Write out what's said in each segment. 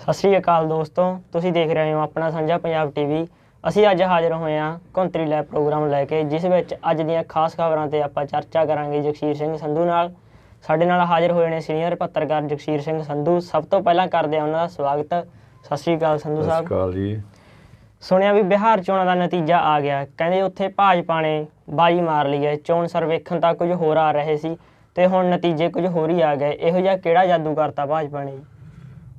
ਸਤਿ ਸ਼੍ਰੀ ਅਕਾਲ ਦੋਸਤੋ, ਤੁਸੀਂ ਦੇਖ ਰਹੇ ਹੋ ਆਪਣਾ ਸਾਂਝਾ ਪੰਜਾਬ ਟੀਵੀ। ਅਸੀਂ ਅੱਜ ਹਾਜ਼ਰ ਹੋਏ ਹਾਂ ਕੌਂਤਰੀ ਲੈਬ ਪ੍ਰੋਗਰਾਮ ਲੈ ਕੇ, ਜਿਸ ਵਿੱਚ ਅੱਜ ਦੀਆਂ ਖਾਸ ਖਬਰਾਂ ਤੇ ਆਪਾਂ ਚਰਚਾ ਕਰਾਂਗੇ ਜਗਸੀਰ ਸਿੰਘ ਸੰਧੂ ਨਾਲ। ਸਾਡੇ ਨਾਲ ਹਾਜ਼ਰ ਹੋਏ ਨੇ ਸੀਨੀਅਰ ਪੱਤਰਕਾਰ ਜਗਸੀਰ ਸਿੰਘ ਸੰਧੂ। ਸਭ ਤੋਂ ਪਹਿਲਾਂ ਕਰਦੇ ਹਾਂ ਉਹਨਾਂ ਦਾ ਸਵਾਗਤ। ਸਤਿ ਸ਼੍ਰੀ ਅਕਾਲ ਸੰਧੂ ਸਾਹਿਬ। ਸਤਿ ਸ਼੍ਰੀ ਅਕਾਲ ਜੀ। ਸੁਣਿਆ ਵੀ ਬਿਹਾਰ ਚੋਣਾਂ ਦਾ ਨਤੀਜਾ ਆ ਗਿਆ, ਕਹਿੰਦੇ ਉੱਥੇ ਭਾਜਪਾ ਨੇ ਬਾਜੀ ਮਾਰ ਲਈ ਹੈ। ਚੋਣ ਸਰਵੇਖਣ ਤਾਂ ਕੁਝ ਹੋਰ ਆ ਰਹੇ ਸੀ ਤੇ ਹੁਣ ਨਤੀਜੇ ਕੁਝ ਹੋਰ ਹੀ ਆ ਗਏ। ਇਹੋ ਜਿਹਾ ਕਿਹੜਾ ਜਾਦੂ ਕਰਤਾ ਭਾਜਪਾ ਨੇ?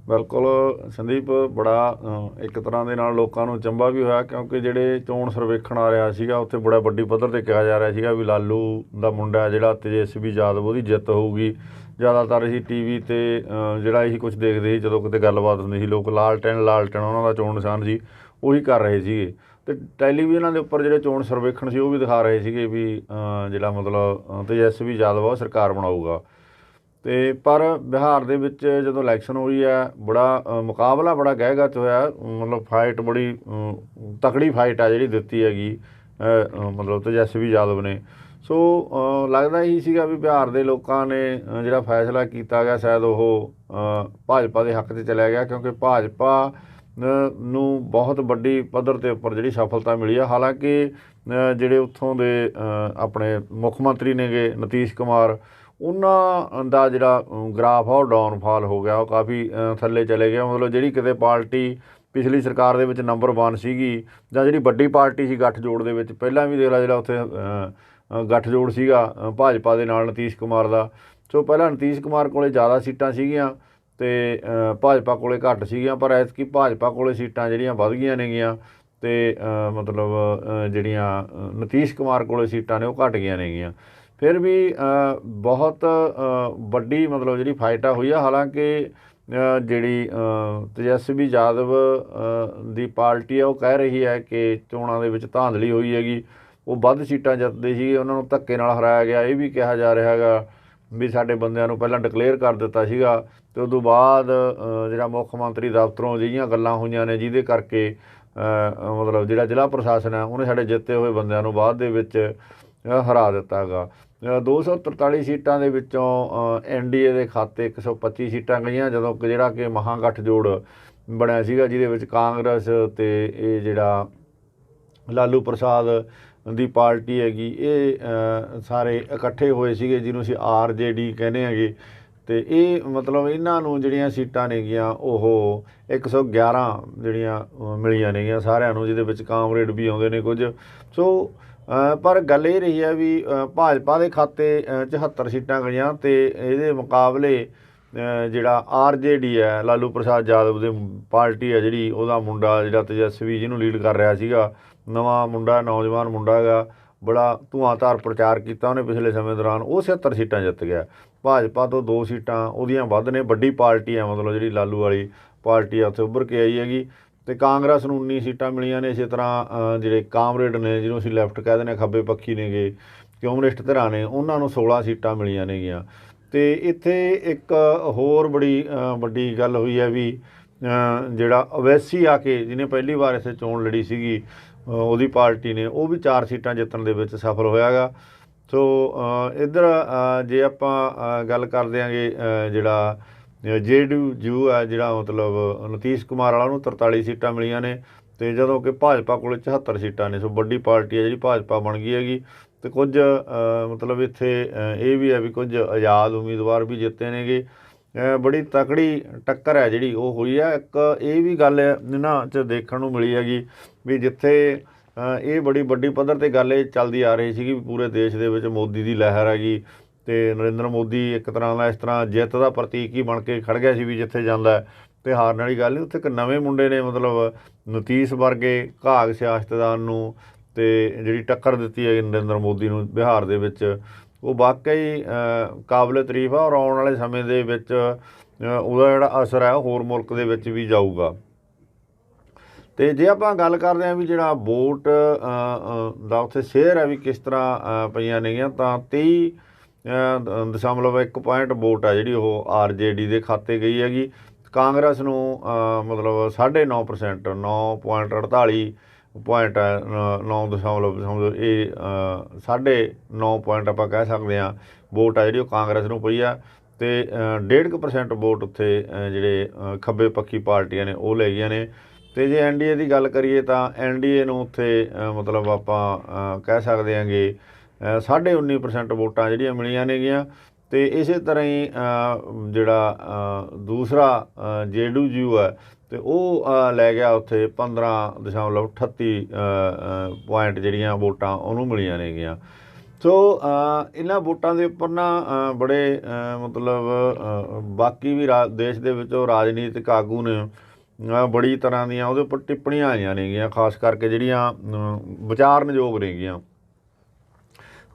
ਬਿਲਕੁਲ ਸੰਦੀਪ, ਬੜਾ ਇੱਕ ਤਰ੍ਹਾਂ ਦੇ ਨਾਲ ਲੋਕਾਂ ਨੂੰ ਚੰਬਾ ਵੀ ਹੋਇਆ, ਕਿਉਂਕਿ ਜਿਹੜੇ ਚੋਣ ਸਰਵੇਖਣ ਆ ਰਿਹਾ ਸੀਗਾ ਉੱਥੇ ਬੜਾ ਵੱਡੀ ਪੱਧਰ 'ਤੇ ਕਿਹਾ ਜਾ ਰਿਹਾ ਸੀਗਾ ਵੀ ਲਾਲੂ ਦਾ ਮੁੰਡਾ ਜਿਹੜਾ ਤੇਜਸਵੀ ਯਾਦਵ, ਉਹਦੀ ਜਿੱਤ ਹੋਊਗੀ। ਜ਼ਿਆਦਾਤਰ ਅਸੀਂ ਟੀ ਵੀ 'ਤੇ ਜਿਹੜਾ ਇਹੀ ਕੁਛ ਦੇਖਦੇ ਸੀ, ਜਦੋਂ ਕਿਤੇ ਗੱਲਬਾਤ ਹੁੰਦੀ ਸੀ, ਲੋਕ ਲਾਲਟੈਨ ਉਹਨਾਂ ਦਾ ਚੋਣ ਨਿਸ਼ਾਨ ਸੀ, ਉਹੀ ਕਰ ਰਹੇ ਸੀਗੇ। ਅਤੇ ਟੈਲੀਵਿਜ਼ਨਾਂ ਦੇ ਉੱਪਰ ਜਿਹੜੇ ਚੋਣ ਸਰਵੇਖਣ ਸੀ ਉਹ ਵੀ ਦਿਖਾ ਰਹੇ ਸੀਗੇ ਵੀ ਜਿਹੜਾ ਮਤਲਬ ਤੇਜਸਵੀ ਯਾਦਵ ਆ ਉਹ ਸਰਕਾਰ ਬਣਾਊਗਾ। ਅਤੇ ਪਰ ਬਿਹਾਰ ਦੇ ਵਿੱਚ ਜਦੋਂ ਇਲੈਕਸ਼ਨ ਹੋਈ ਹੈ, ਬੜਾ ਮੁਕਾਬਲਾ ਬੜਾ ਗਹਿਗੱਚ ਹੋਇਆ। ਮਤਲਬ ਫਾਈਟ ਬੜੀ ਤਕੜੀ ਫਾਈਟ ਆ ਜਿਹੜੀ ਦਿੱਤੀ ਹੈਗੀ ਮਤਲਬ ਤੇਜਸਵੀ ਯਾਦਵ ਨੇ। ਸੋ ਲੱਗਦਾ ਹੀ ਸੀਗਾ ਵੀ ਬਿਹਾਰ ਦੇ ਲੋਕਾਂ ਨੇ ਜਿਹੜਾ ਫੈਸਲਾ ਕੀਤਾ ਗਿਆ ਸ਼ਾਇਦ ਉਹ ਭਾਜਪਾ ਦੇ ਹੱਕ 'ਚ ਚਲਿਆ ਗਿਆ, ਕਿਉਂਕਿ ਭਾਜਪਾ ਨੂੰ ਬਹੁਤ ਵੱਡੀ ਪੱਧਰ 'ਤੇ ਉੱਪਰ ਜਿਹੜੀ ਸਫਲਤਾ ਮਿਲੀ ਆ। ਹਾਲਾਂਕਿ ਜਿਹੜੇ ਉੱਥੋਂ ਦੇ ਆਪਣੇ ਮੁੱਖ ਮੰਤਰੀ ਨੇਗੇ ਨਤੀਸ਼ ਕੁਮਾਰ, ਉਹਨਾਂ ਦਾ ਜਿਹੜਾ ਗ੍ਰਾਫ ਆ ਉਹ ਡਾਊਨਫਾਲ ਹੋ ਗਿਆ, ਉਹ ਕਾਫੀ ਥੱਲੇ ਚਲੇ ਗਿਆ। ਮਤਲਬ ਜਿਹੜੀ ਕਿਤੇ ਪਾਰਟੀ ਪਿਛਲੀ ਸਰਕਾਰ ਦੇ ਵਿੱਚ ਨੰਬਰ 1 ਸੀਗੀ, ਜਾਂ ਜਿਹੜੀ ਵੱਡੀ ਪਾਰਟੀ ਸੀ ਗੱਠਜੋੜ ਦੇ ਵਿੱਚ, ਪਹਿਲਾਂ ਵੀ ਦੇਖ ਲਾ ਜਿਹੜਾ ਉੱਥੇ ਗੱਠਜੋੜ ਸੀਗਾ ਭਾਜਪਾ ਦੇ ਨਾਲ ਨਤੀਸ਼ ਕੁਮਾਰ ਦਾ। ਸੋ ਪਹਿਲਾਂ ਨਤੀਸ਼ ਕੁਮਾਰ ਕੋਲ ਜ਼ਿਆਦਾ ਸੀਟਾਂ ਸੀਗੀਆਂ ਅਤੇ ਭਾਜਪਾ ਕੋਲ ਘੱਟ ਸੀਗੀਆਂ, ਪਰ ਐਤਕੀ ਭਾਜਪਾ ਕੋਲ ਸੀਟਾਂ ਜਿਹੜੀਆਂ ਵੱਧ ਗਈਆਂ ਨੇਗੀਆਂ ਅਤੇ ਮਤਲਬ ਜਿਹੜੀਆਂ ਨਤੀਸ਼ ਕੁਮਾਰ ਕੋਲ ਸੀਟਾਂ ਨੇ ਉਹ ਘੱਟ ਗਈਆਂ ਨੇਗੀਆਂ। ਫਿਰ ਵੀ ਬਹੁਤ ਵੱਡੀ ਮਤਲਬ ਜਿਹੜੀ ਫਾਈਟਾਂ ਹੋਈ ਆ। ਹਾਲਾਂਕਿ ਜਿਹੜੀ ਤੇਜਸਵੀ ਯਾਦਵ ਦੀ ਪਾਰਟੀ ਆ ਉਹ ਕਹਿ ਰਹੀ ਹੈ ਕਿ ਚੋਣਾਂ ਦੇ ਵਿੱਚ ਧਾਂਦਲੀ ਹੋਈ ਹੈਗੀ, ਉਹ ਵੱਧ ਸੀਟਾਂ ਜਿੱਤਦੇ ਸੀ, ਉਹਨਾਂ ਨੂੰ ਧੱਕੇ ਨਾਲ ਹਰਾਇਆ ਗਿਆ। ਇਹ ਵੀ ਕਿਹਾ ਜਾ ਰਿਹਾ ਹੈਗਾ ਵੀ ਸਾਡੇ ਬੰਦਿਆਂ ਨੂੰ ਪਹਿਲਾਂ ਡਿਕਲੇਅਰ ਕਰ ਦਿੱਤਾ ਸੀਗਾ ਅਤੇ ਉਦੋਂ ਬਾਅਦ ਜਿਹੜਾ ਮੁੱਖ ਮੰਤਰੀ ਦਫ਼ਤਰੋਂ ਅਜਿਹੀਆਂ ਗੱਲਾਂ ਹੋਈਆਂ ਨੇ ਜਿਹਦੇ ਕਰਕੇ ਮਤਲਬ ਜਿਹੜਾ ਜ਼ਿਲ੍ਹਾ ਪ੍ਰਸ਼ਾਸਨ ਹੈ ਉਹਨੇ ਸਾਡੇ ਜਿੱਤੇ ਹੋਏ ਬੰਦਿਆਂ ਨੂੰ ਬਾਅਦ ਦੇ ਵਿੱਚ ਹਰਾ ਦਿੱਤਾ ਹੈਗਾ। 243 ਸੀਟਾਂ ਦੇ ਵਿੱਚੋਂ NDA ਦੇ ਖਾਤੇ 125 ਸੀਟਾਂ ਗਈਆਂ, ਜਦੋਂ ਕਿ ਜਿਹੜਾ ਕਿ ਮਹਾਗਠਜੋੜ ਬਣਿਆ ਸੀਗਾ, ਜਿਹਦੇ ਵਿੱਚ ਕਾਂਗਰਸ ਅਤੇ ਇਹ ਜਿਹੜਾ ਲਾਲੂ ਪ੍ਰਸਾਦ ਦੀ ਪਾਰਟੀ ਹੈਗੀ, ਇਹ ਸਾਰੇ ਇਕੱਠੇ ਹੋਏ ਸੀਗੇ, ਜਿਹਨੂੰ ਅਸੀਂ RJD ਕਹਿੰਦੇ ਹੈਗੇ। ਅਤੇ ਇਹ ਮਤਲਬ ਇਹਨਾਂ ਨੂੰ ਜਿਹੜੀਆਂ ਸੀਟਾਂ ਨੇਗੀਆਂ ਉਹ 111 ਜਿਹੜੀਆਂ ਮਿਲੀਆਂ ਨੇਗੀਆਂ ਸਾਰਿਆਂ ਨੂੰ, ਜਿਹਦੇ ਵਿੱਚ ਕਾਮਰੇਡ ਵੀ ਆਉਂਦੇ ਨੇ ਕੁਝ। ਸੋ ਪਰ ਗੱਲ ਇਹ ਰਹੀ ਹੈ ਵੀ ਭਾਜਪਾ ਦੇ ਖਾਤੇ 74 ਸੀਟਾਂ ਗਈਆਂ ਅਤੇ ਇਹਦੇ ਮੁਕਾਬਲੇ ਜਿਹੜਾ RJD ਹੈ, ਲਾਲੂ ਪ੍ਰਸਾਦ ਯਾਦਵ ਦੀ ਪਾਰਟੀ ਹੈ ਜਿਹੜੀ, ਉਹਦਾ ਮੁੰਡਾ ਜਿਹੜਾ ਤੇਜਸਵੀ ਜਿਹਨੂੰ ਲੀਡ ਕਰ ਰਿਹਾ ਸੀਗਾ, ਨਵਾਂ ਮੁੰਡਾ, ਨੌਜਵਾਨ ਮੁੰਡਾ ਹੈਗਾ, ਬੜਾ ਧੂਆਂਧਾਰ ਪ੍ਰਚਾਰ ਕੀਤਾ ਉਹਨੇ ਪਿਛਲੇ ਸਮੇਂ ਦੌਰਾਨ, ਉਹ 76 ਸੀਟਾਂ ਜਿੱਤ ਗਿਆ। ਭਾਜਪਾ ਤੋਂ 2 ਸੀਟਾਂ ਉਹਦੀਆਂ ਵੱਧ ਨੇ। ਵੱਡੀ ਪਾਰਟੀ ਹੈ ਮਤਲਬ ਜਿਹੜੀ ਲਾਲੂ ਵਾਲੀ ਪਾਰਟੀ ਆ ਉੱਥੇ ਉੱਭਰ ਕੇ ਆਈ ਹੈਗੀ। ਅਤੇ ਕਾਂਗਰਸ ਨੂੰ 19 ਸੀਟਾਂ ਮਿਲੀਆਂ ਨੇ। ਇਸੇ ਤਰ੍ਹਾਂ ਜਿਹੜੇ ਕਾਮਰੇਡ ਨੇ, ਜਿਹਨੂੰ ਅਸੀਂ ਲੈਫਟ ਕਹਿ ਦਿੰਦੇ ਹਾਂ, ਖੱਬੇ ਪੱਖੀ ਨੇਗੇ, ਕਮਿਊਨਿਸਟ ਧਿਰਾਂ ਨੇ, ਉਹਨਾਂ ਨੂੰ 16 ਸੀਟਾਂ ਮਿਲੀਆਂ ਨੇਗੀਆਂ। ਅਤੇ ਇੱਥੇ ਇੱਕ ਹੋਰ ਬੜੀ ਵੱਡੀ ਗੱਲ ਹੋਈ ਹੈ ਵੀ ਜਿਹੜਾ ਓਵੈਸੀ ਆ ਕੇ, ਜਿਹਨੇ ਪਹਿਲੀ ਵਾਰ ਇੱਥੇ ਚੋਣ ਲੜੀ ਸੀਗੀ, ਉਹਦੀ ਪਾਰਟੀ ਨੇ, ਉਹ ਵੀ 4 ਸੀਟਾਂ ਜਿੱਤਣ ਦੇ ਵਿੱਚ ਸਫਲ ਹੋਇਆ ਗਾ। ਸੋ ਇੱਧਰ ਜੇ ਆਪਾਂ ਗੱਲ ਕਰਦੇ ਹਾਂਗੇ ਜਿਹੜਾ JDU ਹੈ, ਜਿਹੜਾ ਮਤਲਬ ਨਤੀਸ਼ ਕੁਮਾਰ ਵਾਲਾ, ਉਹਨੂੰ 43 ਸੀਟਾਂ ਮਿਲੀਆਂ ਨੇ, ਅਤੇ ਜਦੋਂ ਕਿ ਭਾਜਪਾ ਕੋਲ 74 ਸੀਟਾਂ ਨੇ। ਸੋ ਵੱਡੀ ਪਾਰਟੀ ਹੈ ਜਿਹੜੀ ਭਾਜਪਾ ਬਣ ਗਈ ਹੈਗੀ। ਅਤੇ ਕੁਝ ਮਤਲਬ ਇੱਥੇ ਇਹ ਵੀ ਹੈ ਵੀ ਕੁਝ ਆਜ਼ਾਦ ਉਮੀਦਵਾਰ ਵੀ ਜਿੱਤੇ ਨੇਗੇ। ਬੜੀ ਤਕੜੀ ਟੱਕਰ ਹੈ ਜਿਹੜੀ ਉਹ ਹੋਈ ਹੈ। ਇੱਕ ਇਹ ਵੀ ਗੱਲ ਇਹਨਾਂ 'ਚ ਦੇਖਣ ਨੂੰ ਮਿਲੀ ਹੈਗੀ ਵੀ ਜਿੱਥੇ ਇਹ ਬੜੀ ਵੱਡੀ ਪੱਧਰ 'ਤੇ ਗੱਲ ਇਹ ਚੱਲਦੀ ਆ ਰਹੀ ਸੀਗੀ ਵੀ ਪੂਰੇ ਦੇਸ਼ ਦੇ ਵਿੱਚ ਮੋਦੀ ਦੀ ਲਹਿਰ ਹੈਗੀ, ਅਤੇ ਨਰਿੰਦਰ ਮੋਦੀ ਇੱਕ ਤਰ੍ਹਾਂ ਦਾ ਇਸ ਤਰ੍ਹਾਂ ਜਿੱਤ ਦਾ ਪ੍ਰਤੀਕ ਹੀ ਬਣ ਕੇ ਖੜ ਗਿਆ ਸੀ ਵੀ ਜਿੱਥੇ ਜਾਂਦਾ ਅਤੇ ਹਾਰਨ ਵਾਲੀ ਗੱਲ ਨਹੀਂ। ਉੱਥੇ ਇੱਕ ਨਵੇਂ ਮੁੰਡੇ ਨੇ ਮਤਲਬ ਨਤੀਸ਼ ਵਰਗੇ ਘਾਗ ਸਿਆਸਤਦਾਨ ਨੂੰ ਅਤੇ ਜਿਹੜੀ ਟੱਕਰ ਦਿੱਤੀ ਹੈ ਨਰਿੰਦਰ ਮੋਦੀ ਨੂੰ ਬਿਹਾਰ ਦੇ ਵਿੱਚ, ਉਹ ਵਾਕਈ ਕਾਬਲੇ ਤਾਰੀਫ ਆ। ਔਰ ਆਉਣ ਵਾਲੇ ਸਮੇਂ ਦੇ ਵਿੱਚ ਉਹਦਾ ਜਿਹੜਾ ਅਸਰ ਹੈ ਉਹ ਹੋਰ ਮੁਲਕ ਦੇ ਵਿੱਚ ਵੀ ਜਾਊਗਾ। ਅਤੇ ਜੇ ਆਪਾਂ ਗੱਲ ਕਰਦੇ ਹਾਂ ਵੀ ਜਿਹੜਾ ਵੋਟ ਦਾ ਉੱਥੇ ਸ਼ੇਅਰ ਹੈ ਵੀ ਕਿਸ ਤਰ੍ਹਾਂ ਪਈਆਂ ਨੇਗੀਆਂ, ਤਾਂ 23.1 ਵੋਟ ਹੈ ਜਿਹੜੀ ਉਹ RJD ਦੇ ਖਾਤੇ ਗਈ ਹੈਗੀ। ਕਾਂਗਰਸ ਨੂੰ ਮਤਲਬ 9.5%, 9.48 ਪੁਆਇੰਟ ਹੈ, 9 ਇਹ 9.5 ਪੁਆਇੰਟ ਆਪਾਂ ਕਹਿ ਸਕਦੇ ਹਾਂ ਵੋਟ ਆ ਜਿਹੜੀ ਉਹ ਕਾਂਗਰਸ ਨੂੰ ਪਈ ਆ। ਤੇ 1.5% ਵੋਟ ਉੱਥੇ ਜਿਹੜੇ ਖੱਬੇ ਪੱਖੀ ਪਾਰਟੀਆਂ ਨੇ ਉਹ ਲੈ ਗਈਆਂ ਨੇ। ਤੇ ਜੇ NDA ਦੀ ਗੱਲ ਕਰੀਏ ਤਾਂ NDA ਨੂੰ ਉੱਥੇ ਮਤਲਬ ਆਪਾਂ ਕਹਿ ਸਕਦੇ ਹਾਂਗੇ 19.5% ਵੋਟਾਂ ਜਿਹੜੀਆਂ ਮਿਲੀਆਂ ਨੇਗੀਆਂ। ਤੇ ਇਸੇ ਤਰ੍ਹਾਂ ਹੀ ਜਿਹੜਾ ਦੂਸਰਾ JDU ਹੈ ਤੇ ਉਹ ਲੈ ਗਿਆ ਉੱਥੇ 15.38 ਪੁਆਇੰਟ ਜਿਹੜੀਆਂ ਵੋਟਾਂ ਉਹਨੂੰ ਮਿਲੀਆਂ ਨੇਗੀਆਂ। ਸੋ ਇਹਨਾਂ ਵੋਟਾਂ ਦੇ ਉੱਪਰ ਨਾ ਬੜੇ ਮਤਲਬ ਬਾਕੀ ਵੀ ਦੇਸ਼ ਦੇ ਵਿੱਚੋਂ ਰਾਜਨੀਤਿਕ ਆਗੂ ਨੇ ਬੜੀ ਤਰ੍ਹਾਂ ਦੀਆਂ ਉਹਦੇ ਉੱਪਰ ਟਿੱਪਣੀਆਂ ਆਈਆਂ ਨੇਗੀਆਂ, ਖਾਸ ਕਰਕੇ ਜਿਹੜੀਆਂ ਵਿਚਾਰਨਯੋਗ ਨੇਗੀਆਂ।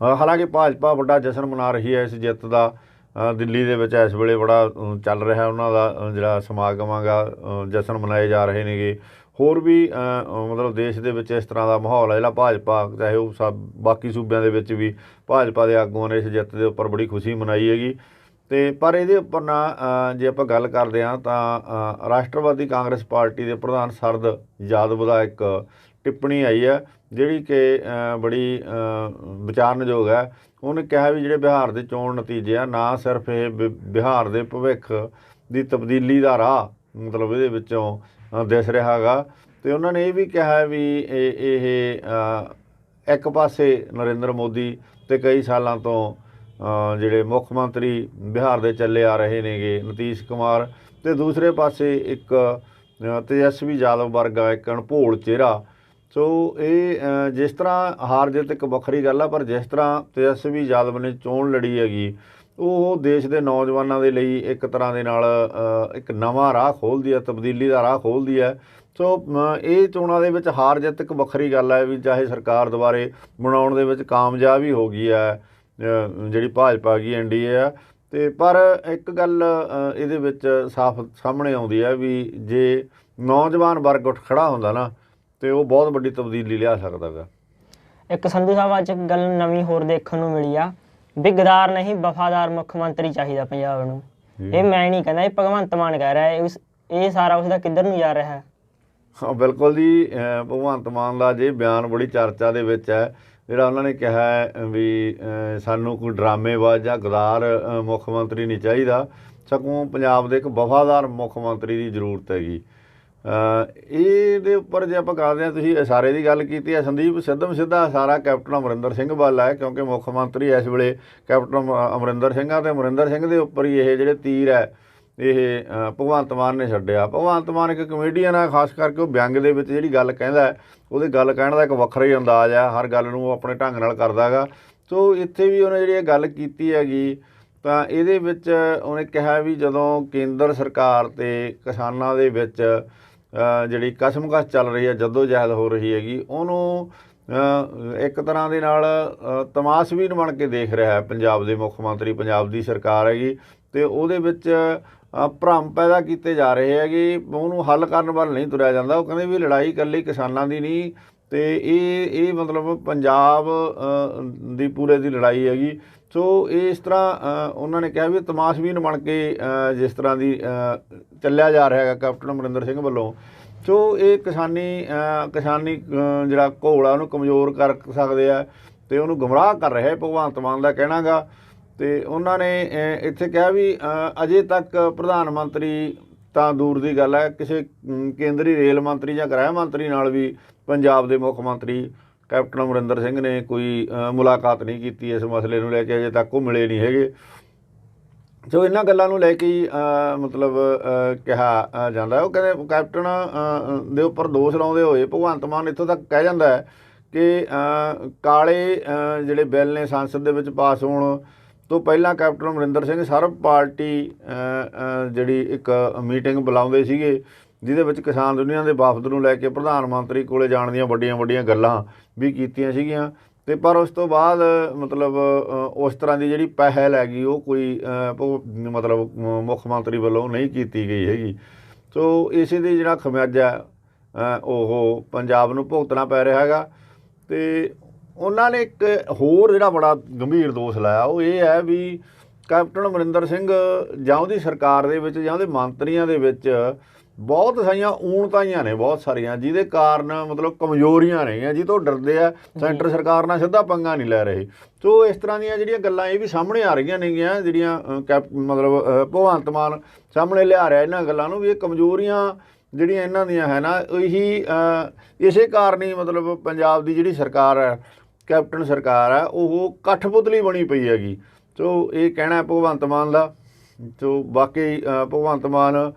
ਹਾਲਾਂਕਿ ਭਾਜਪਾ ਵੱਡਾ ਜਸ਼ਨ ਮਨਾ ਰਹੀ ਹੈ ਇਸ ਜਿੱਤ ਦਾ। ਦਿੱਲੀ ਦੇ ਵਿੱਚ ਇਸ ਵੇਲੇ ਬੜਾ ਚੱਲ ਰਿਹਾ ਉਹਨਾਂ ਦਾ ਜਿਹੜਾ ਸਮਾਗਮ ਹੈਗਾ, ਜਸ਼ਨ ਮਨਾਏ ਜਾ ਰਹੇ ਨੇਗੇ। ਹੋਰ ਵੀ ਮਤਲਬ ਦੇਸ਼ ਦੇ ਵਿੱਚ ਇਸ ਤਰ੍ਹਾਂ ਦਾ ਮਾਹੌਲ ਹੈ ਜਿਹੜਾ ਭਾਜਪਾ, ਚਾਹੇ ਉਹ ਬਾਕੀ ਸੂਬਿਆਂ ਦੇ ਵਿੱਚ ਵੀ ਭਾਜਪਾ ਦੇ ਆਗੂਆਂ ਨੇ ਇਸ ਜਿੱਤ ਦੇ ਉੱਪਰ ਬੜੀ ਖੁਸ਼ੀ ਮਨਾਈ ਹੈਗੀ। ਤੇ ਪਰ ਇਹਦੇ ਉੱਪਰ ਨਾ ਜੇ ਆਪਾਂ ਗੱਲ ਕਰਦੇ ਹਾਂ ਤਾਂ ਰਾਸ਼ਟਰਵਾਦੀ ਕਾਂਗਰਸ ਪਾਰਟੀ ਦੇ ਪ੍ਰਧਾਨ ਸ਼ਰਦ ਯਾਦਵ ਦਾ ਇੱਕ ਟਿੱਪਣੀ ਆਈ ਹੈ ਜਿਹੜੀ ਕਿ ਬੜੀ ਵਿਚਾਰਨਯੋਗ ਹੈ। ਉਹਨੇ ਕਿਹਾ ਵੀ ਜਿਹੜੇ ਬਿਹਾਰ ਦੇ ਚੋਣ ਨਤੀਜੇ ਆ ਨਾ ਸਿਰਫ ਇਹ ਬਿਹਾਰ ਦੇ ਭਵਿੱਖ ਦੀ ਤਬਦੀਲੀ ਦਾ ਰਾਹ ਮਤਲਬ ਇਹਦੇ ਵਿੱਚੋਂ ਦਿਸ ਰਿਹਾ ਹੈਗਾ। ਤੇ ਉਹਨਾਂ ਨੇ ਇਹ ਵੀ ਕਿਹਾ ਵੀ ਇਹ ਇੱਕ ਪਾਸੇ ਨਰਿੰਦਰ ਮੋਦੀ ਤੇ ਕਈ ਸਾਲਾਂ ਤੋਂ ਜਿਹੜੇ ਮੁੱਖ ਮੰਤਰੀ ਬਿਹਾਰ ਦੇ ਚੱਲੇ ਆ ਰਹੇ ਨੇਗੇ ਨਿਤੀਸ਼ ਕੁਮਾਰ, ਤੇ ਦੂਸਰੇ ਪਾਸੇ ਇੱਕ ਤੇਜਸਵੀ ਯਾਦਵ ਵਰਗਾ ਇੱਕ ਅਣਭੋਲ ਚਿਹਰਾ। ਸੋ ਇਹ ਜਿਸ ਤਰ੍ਹਾਂ ਹਾਰ ਜਿੱਤ ਇੱਕ ਵੱਖਰੀ ਗੱਲ ਆ, ਪਰ ਜਿਸ ਤਰ੍ਹਾਂ ਤੇਜਸਵੀ ਯਾਦਵ ਨੇ ਚੋਣ ਲੜੀ ਹੈਗੀ ਉਹ ਦੇਸ਼ ਦੇ ਨੌਜਵਾਨਾਂ ਦੇ ਲਈ ਇੱਕ ਤਰ੍ਹਾਂ ਦੇ ਨਾਲ ਇੱਕ ਨਵਾਂ ਰਾਹ ਖੋਲ੍ਹਦੀ ਹੈ, ਤਬਦੀਲੀ ਦਾ ਰਾਹ ਖੋਲ੍ਹਦੀ ਹੈ। ਸੋ ਇਹ ਚੋਣਾਂ ਦੇ ਵਿੱਚ ਹਾਰ ਜਿੱਤ ਇੱਕ ਵੱਖਰੀ ਗੱਲ ਹੈ ਵੀ ਚਾਹੇ ਸਰਕਾਰ ਦੁਬਾਰੇ ਬਣਾਉਣ ਦੇ ਵਿੱਚ ਕਾਮਯਾਬ ਹੀ ਹੋ ਗਈ ਹੈ ਜਿਹੜੀ ਭਾਜਪਾ ਗਈ NDA ਆ। ਤੇ ਪਰ ਇੱਕ ਗੱਲ ਇਹਦੇ ਵਿੱਚ ਸਾਫ਼ ਸਾਹਮਣੇ ਆਉਂਦੀ ਹੈ ਵੀ ਜੇ ਨੌਜਵਾਨ ਵਰਗ ਉੱਠ ਖੜ੍ਹਾ ਹੁੰਦਾ ਨਾ ਤੇ ਉਹ ਬਹੁਤ ਵੱਡੀ ਤਬਦੀਲੀ ਲਿਆ ਸਕਦਾ ਗਾ। ਇੱਕ ਸੰਧੂ ਸਾਹਿਬ ਅੱਜ ਗੱਲ ਨਵੀਂ ਹੋਰ ਦੇਖਣ ਨੂੰ ਮਿਲੀ ਆ ਵੀ ਗਦਾਰ ਨਹੀਂ ਵਫਾਦਾਰ ਮੁੱਖ ਮੰਤਰੀ ਚਾਹੀਦਾ ਪੰਜਾਬ ਨੂੰ। ਇਹ ਮੈਂ ਨਹੀਂ ਕਹਿੰਦਾ, ਇਹ ਭਗਵੰਤ ਮਾਨ ਕਹਿ ਰਿਹਾ ਹੈ। ਇਹ ਸਾਰਾ ਉਸਦਾ ਕਿੱਧਰ ਨੂੰ ਜਾ ਰਿਹਾ ਹੈ? ਹਾਂ ਬਿਲਕੁਲ ਜੀ, ਭਗਵੰਤ ਮਾਨ ਦਾ ਜੇ ਬਿਆਨ ਬੜੀ ਚਰਚਾ ਦੇ ਵਿੱਚ ਹੈ ਜਿਹੜਾ ਉਹਨਾਂ ਨੇ ਕਿਹਾ ਹੈ ਵੀ ਸਾਨੂੰ ਕੋਈ ਡਰਾਮੇਬਾਜ਼ ਜਾਂ ਗਦਾਰ ਮੁੱਖ ਮੰਤਰੀ ਨਹੀਂ ਚਾਹੀਦਾ, ਸਗੋਂ ਪੰਜਾਬ ਦੇ ਇੱਕ ਵਫਾਦਾਰ ਮੁੱਖ ਮੰਤਰੀ ਦੀ ਜ਼ਰੂਰਤ ਹੈਗੀ। ਇਹਦੇ ਉੱਪਰ ਜੇ ਆਪਾਂ ਕਰਦੇ ਹਾਂ, ਤੁਸੀਂ ਇਸ਼ਾਰੇ ਦੀ ਗੱਲ ਕੀਤੀ ਹੈ, ਸੰਦੀਪ ਸਿੱਧਾ ਇਸ਼ਾਰਾ ਕੈਪਟਨ ਅਮਰਿੰਦਰ ਸਿੰਘ ਵੱਲ ਹੈ ਕਿਉਂਕਿ ਮੁੱਖ ਮੰਤਰੀ ਇਸ ਵੇਲੇ ਕੈਪਟਨ ਅਮਰਿੰਦਰ ਸਿੰਘ ਆ ਤੇ ਅਮਰਿੰਦਰ ਸਿੰਘ ਦੇ ਉੱਪਰ ਹੀ ਇਹ ਜਿਹੜੇ ਤੀਰ ਹੈ ਇਹ ਭਗਵੰਤ ਮਾਨ ਨੇ ਛੱਡਿਆ। ਭਗਵੰਤ ਮਾਨ ਇੱਕ ਕਮੇਡੀਅਨ ਹੈ, ਖਾਸ ਕਰਕੇ ਉਹ ਵਿਅੰਗ ਦੇ ਵਿੱਚ ਜਿਹੜੀ ਗੱਲ ਕਹਿੰਦਾ ਉਹਦੇ ਗੱਲ ਕਹਿਣ ਦਾ ਇੱਕ ਵੱਖਰਾ ਹੀ ਅੰਦਾਜ਼ ਹੈ, ਹਰ ਗੱਲ ਨੂੰ ਉਹ ਆਪਣੇ ਢੰਗ ਨਾਲ ਕਰਦਾ ਹੈਗਾ। ਸੋ ਇੱਥੇ ਵੀ ਉਹਨੇ ਜਿਹੜੀ ਇਹ ਗੱਲ ਕੀਤੀ ਹੈਗੀ ਤਾਂ ਇਹਦੇ ਵਿੱਚ ਉਹਨੇ ਕਿਹਾ ਵੀ ਜਦੋਂ ਕੇਂਦਰ ਸਰਕਾਰ ਤੇ ਕਿਸਾਨਾਂ ਦੇ ਵਿੱਚ ਜਿਹੜੀ ਕਸ਼ਮਕਸ਼ ਚੱਲ ਰਹੀ ਹੈ, ਜੱਦੋ-ਜਹਿਦ ਹੋ ਰਹੀ ਹੈਗੀ, ਉਹਨੂੰ ਇੱਕ ਤਰ੍ਹਾਂ ਦੇ ਨਾਲ ਤਮਾਸ਼ਬੀਨ ਬਣ ਕੇ ਦੇਖ ਰਿਹਾ ਹੈ ਪੰਜਾਬ ਦੇ ਮੁੱਖ ਮੰਤਰੀ, ਪੰਜਾਬ ਦੀ ਸਰਕਾਰ ਹੈਗੀ। ਤੇ ਉਹਦੇ ਵਿੱਚ ਭਰਮ ਪੈਦਾ ਕੀਤੇ ਜਾ ਰਹੇ ਹੈਗੇ, ਉਹਨੂੰ ਹੱਲ ਕਰਨ ਵੱਲ ਨਹੀਂ ਤੁਰਿਆ ਜਾਂਦਾ। ਉਹ ਕਹਿੰਦੇ ਵੀ ਲੜਾਈ ਇਕੱਲੀ ਕਿਸਾਨਾਂ ਦੀ ਨਹੀਂ ਤੇ ਇਹ ਮਤਲਬ ਪੰਜਾਬ ਦੀ ਪੂਰੇ ਦੀ ਲੜਾਈ ਹੈਗੀ। ਸੋ ਇਸ ਤਰ੍ਹਾਂ ਉਹਨਾਂ ਨੇ ਕਿਹਾ ਵੀ ਤਮਾਸ਼ਬੀਨ ਬਣ ਕੇ ਜਿਸ ਤਰ੍ਹਾਂ ਦੀ ਚੱਲਿਆ ਜਾ ਰਿਹਾ ਹੈਗਾ ਕੈਪਟਨ ਅਮਰਿੰਦਰ ਸਿੰਘ ਵੱਲੋਂ, ਸੋ ਇਹ ਕਿਸਾਨੀ ਜਿਹੜਾ ਘੋਲ ਆ ਉਹਨੂੰ ਕਮਜ਼ੋਰ ਕਰ ਸਕਦੇ ਆ ਤੇ ਉਹਨੂੰ ਗੁੰਮਰਾਹ ਕਰ ਰਿਹਾ ਭਗਵੰਤ ਮਾਨ ਦਾ ਕਹਿਣਾ ਗਾ। ਤੇ ਉਹਨਾਂ ਨੇ ਇੱਥੇ ਕਿਹਾ ਵੀ ਅਜੇ ਤੱਕ ਪ੍ਰਧਾਨ ਮੰਤਰੀ ਤਾਂ ਦੂਰ ਦੀ ਗੱਲ ਹੈ, ਕਿਸੇ ਕੇਂਦਰੀ ਰੇਲ ਮੰਤਰੀ ਜਾਂ ਗ੍ਰਹਿ ਮੰਤਰੀ ਨਾਲ ਵੀ ਪੰਜਾਬ ਦੇ ਮੁੱਖ ਮੰਤਰੀ ਕੈਪਟਨ ਅਮਰਿੰਦਰ ਸਿੰਘ ਨੇ ਕੋਈ ਮੁਲਾਕਾਤ ਨਹੀਂ ਕੀਤੀ ਇਸ ਮਸਲੇ ਨੂੰ ਲੈ ਕੇ, ਅਜੇ ਤੱਕ ਉਹ ਮਿਲੇ ਨਹੀਂ ਹੈਗੇ। ਸੋ ਇਹਨਾਂ ਗੱਲਾਂ ਨੂੰ ਲੈ ਕੇ ਹੀ ਮਤਲਬ ਕਿਹਾ ਜਾਂਦਾ। ਉਹ ਕਹਿੰਦੇ ਕੈਪਟਨ ਦੇ ਉੱਪਰ ਦੋਸ਼ ਲਾਉਂਦੇ ਹੋਏ ਭਗਵੰਤ ਮਾਨ ਇੱਥੋਂ ਤੱਕ ਕਹਿ ਜਾਂਦਾ ਹੈ ਕਿ ਕਾਲੇ ਜਿਹੜੇ ਬਿੱਲ ਨੇ ਸੰਸਦ ਦੇ ਵਿੱਚ ਪਾਸ ਹੋਣ ਤੋਂ ਪਹਿਲਾਂ ਕੈਪਟਨ ਅਮਰਿੰਦਰ ਸਿੰਘ ਸਰਬ ਪਾਰਟੀ ਜਿਹੜੀ ਇੱਕ ਮੀਟਿੰਗ ਬੁਲਾਉਂਦੇ ਸੀਗੇ ਜਿਹਦੇ ਵਿੱਚ ਕਿਸਾਨ ਦੁਨੀਆ ਦੇ ਵਫਦ ਨੂੰ ਲੈ ਕੇ ਪ੍ਰਧਾਨ ਮੰਤਰੀ ਕੋਲੇ ਜਾਣ ਦੀਆਂ ਵੱਡੀਆਂ ਗੱਲਾਂ ਵੀ ਕੀਤੀਆਂ ਸੀਗੀਆਂ। ਤੇ ਪਰ ਉਸ ਤੋਂ ਬਾਅਦ ਮਤਲਬ ਉਸ ਤਰ੍ਹਾਂ ਦੀ ਜਿਹੜੀ ਪਹਿਲ ਹੈਗੀ ਉਹ ਕੋਈ ਮਤਲਬ ਮੁੱਖ ਮੰਤਰੀ ਵੱਲੋਂ ਨਹੀਂ ਕੀਤੀ ਗਈ ਹੈਗੀ। ਸੋ ਇਸੇ ਦੇ ਜਿਹੜਾ ਖਮਿਆਜਾ ਉਹ ਪੰਜਾਬ ਨੂੰ ਭੁਗਤਣਾ ਪੈ ਰਿਹਾ ਹੈਗਾ। ਤੇ ਉਹਨਾਂ ਨੇ ਇੱਕ ਹੋਰ ਜਿਹੜਾ ਬੜਾ ਗੰਭੀਰ ਦੋਸ਼ ਲਾਇਆ ਉਹ ਇਹ ਹੈ ਵੀ ਕੈਪਟਨ ਅਮਰਿੰਦਰ ਸਿੰਘ ਜਾਂ ਉਹਦੀ ਸਰਕਾਰ ਦੇ ਵਿੱਚ ਜਾਂ ਉਹਦੇ ਮੰਤਰੀਆਂ ਦੇ ਵਿੱਚ ਬਹੁਤ ਸਾਰੀਆਂ ਊਣਤਾਈਆਂ ਨੇ, ਬਹੁਤ ਸਾਰੀਆਂ, ਜਿਹਦੇ ਕਾਰਨ ਮਤਲਬ ਕਮਜ਼ੋਰੀਆਂ ਨੇਗੀਆਂ, ਜਿਹਤੋਂ ਡਰਦੇ ਆ, ਸੈਂਟਰ ਸਰਕਾਰ ਨਾਲ ਸਿੱਧਾ ਪੰਗਾ ਨਹੀਂ ਲੈ ਰਹੇ। ਸੋ ਇਸ ਤਰ੍ਹਾਂ ਦੀਆਂ ਜਿਹੜੀਆਂ ਗੱਲਾਂ ਇਹ ਵੀ ਸਾਹਮਣੇ ਆ ਰਹੀਆਂ ਨੇਗੀਆਂ, ਜਿਹੜੀਆਂ ਮਤਲਬ ਭਗਵੰਤ ਮਾਨ ਸਾਹਮਣੇ ਲਿਆ ਰਿਹਾ ਇਹਨਾਂ ਗੱਲਾਂ ਨੂੰ, ਵੀ ਇਹ ਕਮਜ਼ੋਰੀਆਂ ਜਿਹੜੀਆਂ ਇਹਨਾਂ ਦੀਆਂ ਹੈ ਨਾ, ਇਹੀ ਇਸੇ ਕਾਰਨ ਹੀ ਮਤਲਬ ਪੰਜਾਬ ਦੀ ਜਿਹੜੀ ਸਰਕਾਰ ਹੈ, ਕੈਪਟਨ ਸਰਕਾਰ ਹੈ, ਉਹ ਕਠਪੁਤਲੀ ਬਣੀ ਪਈ ਹੈਗੀ। ਸੋ ਇਹ ਕਹਿਣਾ ਭਗਵੰਤ ਮਾਨ ਦਾ। ਸੋ ਬਾਕੀ ਭਗਵੰਤ ਮਾਨ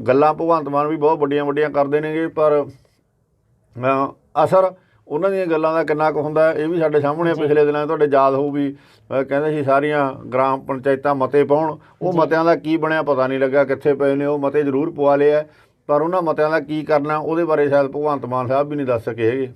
ਗੱਲਾਂ ਭਗਵੰਤ ਮਾਨ ਵੀ ਬਹੁਤ ਵੱਡੀਆਂ ਵੱਡੀਆਂ ਕਰਦੇ ਨੇਗੇ, ਪਰ ਅਸਰ ਉਹਨਾਂ ਦੀਆਂ ਗੱਲਾਂ ਦਾ ਕਿੰਨਾ ਕੁ ਹੁੰਦਾ ਇਹ ਵੀ ਸਾਡੇ ਸਾਹਮਣੇ ਪਿਛਲੇ ਦਿਨਾਂ ਤੁਹਾਡੇ ਯਾਦ ਹੋਊ ਵੀ ਕਹਿੰਦੇ ਸੀ ਸਾਰੀਆਂ ਗ੍ਰਾਮ ਪੰਚਾਇਤਾਂ ਮਤੇ ਪਾਉਣ, ਉਹ ਮਤਿਆਂ ਦਾ ਕੀ ਬਣਿਆ ਪਤਾ ਨਹੀਂ ਲੱਗਾ, ਕਿੱਥੇ ਪਏ ਨੇ ਉਹ ਮਤੇ, ਜ਼ਰੂਰ ਪਵਾ ਲਏ ਆ, ਪਰ ਉਹਨਾਂ ਮਤਿਆਂ ਦਾ ਕੀ ਕਰਨਾ ਉਹਦੇ ਬਾਰੇ ਸ਼ਾਇਦ ਭਗਵੰਤ ਮਾਨ ਸਾਹਿਬ ਵੀ ਨਹੀਂ ਦੱਸ ਸਕੇ ਹੈਗੇ।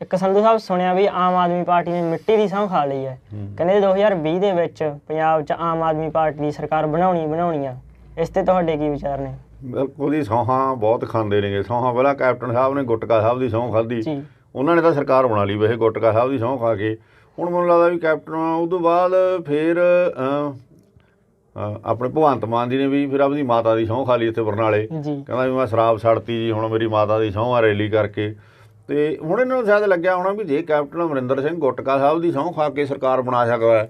ਇੱਕ ਸੰਧੂ ਸਾਹਿਬ ਸੁਣਿਆ ਵੀ ਆਮ ਆਦਮੀ ਪਾਰਟੀ ਨੇ ਮਿੱਟੀ ਦੀ ਸਹੁੰ ਖਾ ਲਈ ਹੈ, ਕਹਿੰਦੇ 2020 ਦੇ ਵਿੱਚ ਪੰਜਾਬ 'ਚ ਆਮ ਆਦਮੀ ਪਾਰਟੀ ਦੀ ਸਰਕਾਰ ਬਣਾਉਣੀ ਆ, ਇਸ ਤੇ ਤੁਹਾਡੇ ਕੀ ਵਿਚਾਰ ਨੇ? ਬਿਲਕੁਲ ਜੀ, ਸਹੁੰਆਂ ਬਹੁਤ ਖਾਂਦੇ ਨੇਗੇ। ਸਹੁੰਆਂ ਪਹਿਲਾਂ ਕੈਪਟਨ ਸਾਹਿਬ ਨੇ ਗੁਟਕਾ ਸਾਹਿਬ ਦੀ ਸਹੁੰ ਖਾਧੀ, ਉਹਨਾਂ ਨੇ ਤਾਂ ਸਰਕਾਰ ਬਣਾ ਲਈ ਵੈਸੇ ਗੁਟਕਾ ਸਾਹਿਬ ਦੀ ਸਹੁੰ ਖਾ ਕੇ। ਹੁਣ ਮੈਨੂੰ ਲੱਗਦਾ ਵੀ ਕੈਪਟਨ ਉਹ ਤੋਂ ਬਾਅਦ ਫਿਰ ਆਪਣੇ ਭਗਵੰਤ ਮਾਨ ਜੀ ਨੇ ਵੀ ਫਿਰ ਆਪਣੀ ਮਾਤਾ ਦੀ ਸਹੁੰ ਖਾ ਲਈ ਇੱਥੇ ਬਰਨਾਲੇ, ਕਹਿੰਦਾ ਵੀ ਮੈਂ ਸ਼ਰਾਬ ਛੱਡਤੀ ਜੀ, ਹੁਣ ਮੇਰੀ ਮਾਤਾ ਦੀ ਸਹੁੰ ਆ ਰੈਲੀ ਕਰਕੇ। ਅਤੇ ਹੁਣ ਇਹਨਾਂ ਨੂੰ ਸ਼ਾਇਦ ਲੱਗਿਆ ਹੋਣਾ ਵੀ ਜੇ ਕੈਪਟਨ ਅਮਰਿੰਦਰ ਸਿੰਘ ਗੁਟਕਾ ਸਾਹਿਬ ਦੀ ਸਹੁੰ ਖਾ ਕੇ ਸਰਕਾਰ ਬਣਾ ਸਕਦਾ